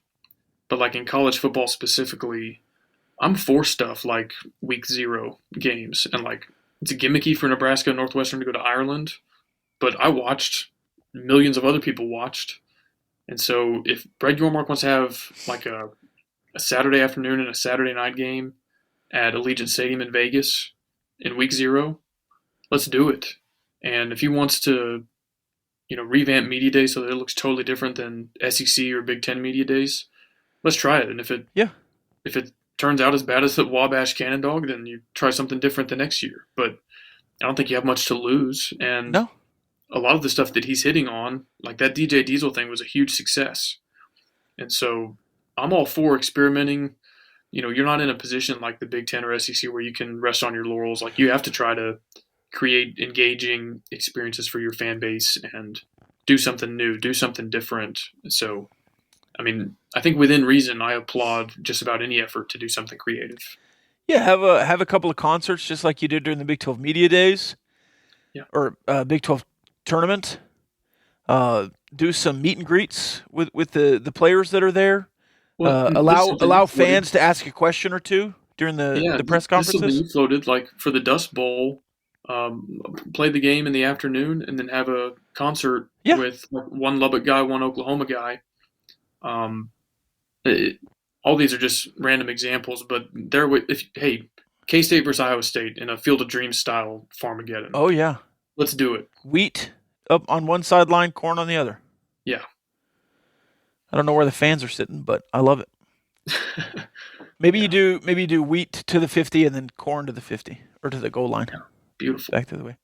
but, like, in college football specifically, I'm for stuff like Week 0 games. And, like, it's gimmicky for Nebraska and Northwestern to go to Ireland, but I watched. Millions of other people watched. And so if Brett Yormark wants to have, like, a Saturday afternoon and a Saturday night game at Allegiant Stadium in Vegas in Week 0, let's do it. And if he wants to, revamp Media Day so that it looks totally different than SEC or Big Ten Media Days, let's try it. And if it turns out as bad as the Wabash Cannon Dog, then you try something different the next year. But I don't think you have much to lose. And no. A lot of the stuff that he's hitting on, like that DJ Diesel thing, was a huge success. And so I'm all for experimenting. You're not in a position like the Big Ten or SEC where you can rest on your laurels. Like, you have to try to create engaging experiences for your fan base and do something new, do something different. So, I mean, I think within reason, I applaud just about any effort to do something creative. Yeah, have a couple of concerts just like you did during the Big 12 Media Days. Yeah. Or Big 12 tournament. Do some meet and greets with the players that are there. Well, allow fans to ask a question or two during the press conferences. This will be floated, like, for the Dust Bowl. Play the game in the afternoon and then have a concert with one Lubbock guy, one Oklahoma guy. all these are just random examples, but K-State versus Iowa State in a Field of Dreams style Farmageddon. Oh, yeah. Let's do it. Wheat up on one sideline, corn on the other. Yeah. I don't know where the fans are sitting, but I love it. Maybe you do wheat to the 50 and then corn to the 50 or to the goal line. Yeah. Beautiful. Back the other way.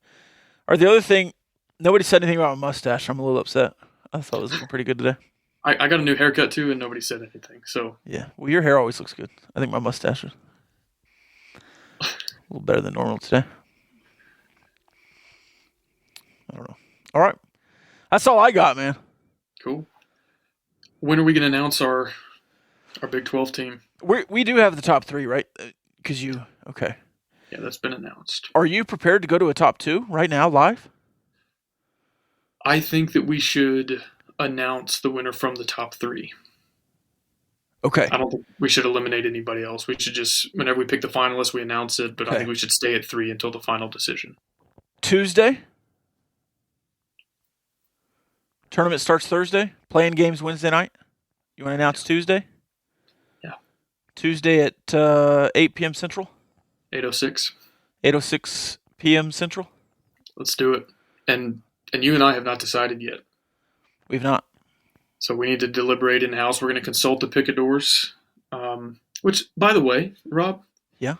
All right, the other thing, nobody said anything about my mustache. I'm a little upset. I thought it was looking pretty good today. I got a new haircut too, and nobody said anything. So yeah, well, your hair always looks good. I think my mustache is a little better than normal today. I don't know. All right, that's all I got, man. Cool. When are we going to announce our Big 12 team? We do have the top 3, right? Because okay. Yeah, that's been announced. Are you prepared to go to a top 2 right now, live? I think that we should announce the winner from the top 3. Okay. I don't think we should eliminate anybody else. We should just, whenever we pick the finalists, we announce it, but I think we should stay at 3 until the final decision. Tuesday? Tournament starts Thursday? Playing games Wednesday night? You want to announce Tuesday? Yeah. Tuesday at 8 p.m. Central? 8:06. 8:06 p.m. Central? Let's do it. And you and I have not decided yet. We've not. So we need to deliberate in-house. We're going to consult the picadors, which, by the way, Rob? Yeah?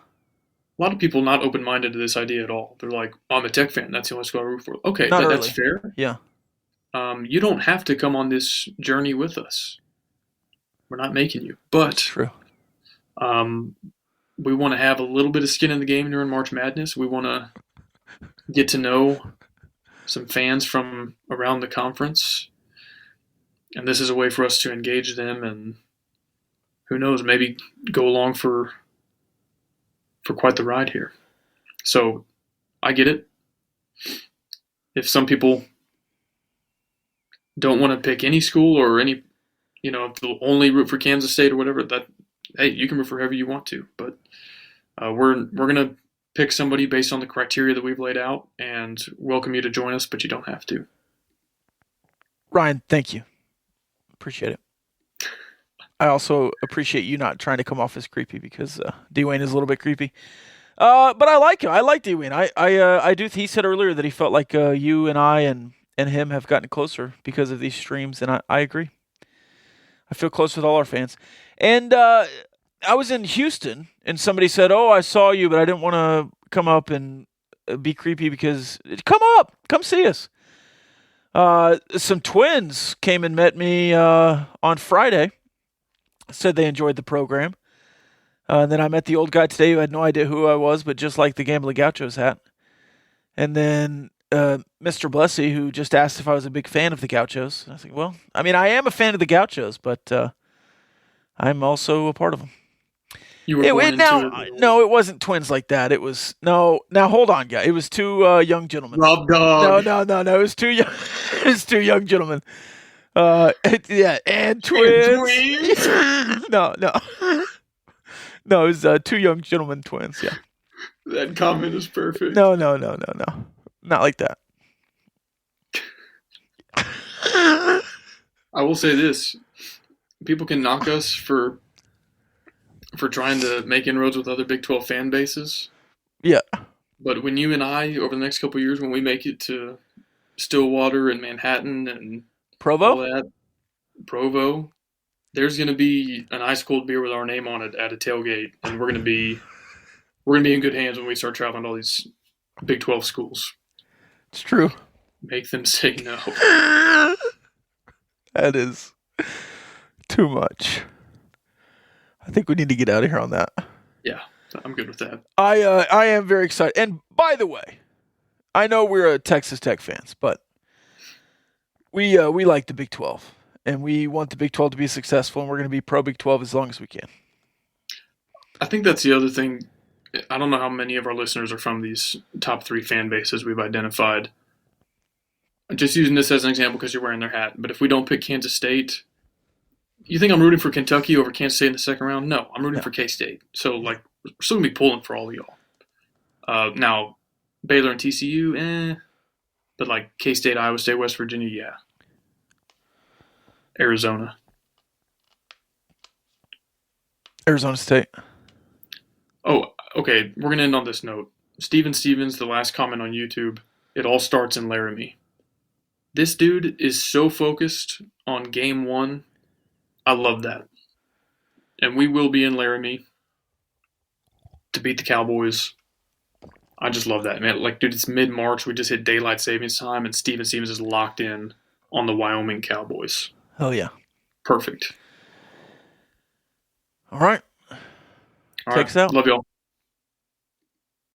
A lot of people not open-minded to this idea at all. They're like, I'm a Tech fan. That's the only school I root for. Okay, that's fair. Yeah. You don't have to come on this journey with us. We're not making you. But true. We want to have a little bit of skin in the game during March Madness. We want to get to know some fans from around the conference. And this is a way for us to engage them and who knows, maybe go along for quite the ride here. So I get it. If some people don't want to pick any school or any, if they'll only root for Kansas State or whatever, hey, you can root for whoever you want to. But we're going to pick somebody based on the criteria that we've laid out and welcome you to join us, but you don't have to. Ryan, thank you. Appreciate it. I also appreciate you not trying to come off as creepy because Dwayne is a little bit creepy. But I like him. I like Dwayne. I do. He said earlier that he felt like you and I and him have gotten closer because of these streams, and I agree. I feel close with all our fans. And I was in Houston, and somebody said, "Oh, I saw you, but I didn't want to come up and be creepy because come up, come see us." Some twins came and met me on Friday. Said they enjoyed the program. And then I met the old guy today who had no idea who I was, but just like the Gambling Gauchos hat. And then Mr. Blessy, who just asked if I was a big fan of the Gauchos. And I said, well, I mean, I am a fan of the Gauchos, but I'm also a part of them. You were born No, it wasn't twins like that. It was now hold on, guy. It was two young gentlemen. Rob Dog. No. It was two young. It was two young gentlemen. And twins. No. No, it was two young gentlemen twins. Yeah. That comment is perfect. No. Not like that. I will say this: people can knock us for trying to make inroads with other Big 12 fan bases. Yeah. But when you and I, over the next couple of years, when we make it to Stillwater and Manhattan and Provo, there's going to be an ice cold beer with our name on it at a tailgate, and we're going to be in good hands when we start traveling to all these Big 12 schools. It's true. Make them say no. That is too much. I think we need to get out of here on that. Yeah, I'm good with that. I am very excited. And by the way, I know we're Texas Tech fans, but we like the Big 12, and we want the Big 12 to be successful, and we're going to be pro Big 12 as long as we can. I think that's the other thing. I don't know how many of our listeners are from these top 3 fan bases we've identified. I'm just using this as an example because you're wearing their hat. But if we don't pick Kansas State, you think I'm rooting for Kentucky over Kansas State in the second round? No, I'm rooting for K-State. So, we're still going to be pulling for all of y'all. Now, Baylor and TCU, But, K-State, Iowa State, West Virginia, yeah. Arizona. Arizona State. Oh, okay. We're going to end on this note. Steven Stevens, the last comment on YouTube, it all starts in Laramie. This dude is so focused on game one. I love that. And we will be in Laramie to beat the Cowboys. I just love that, man. Like, dude, it's mid-March. We just hit daylight savings time, and Steven Stevens is locked in on the Wyoming Cowboys. Oh, yeah. Perfect. All right. All Take us right. out. Love y'all.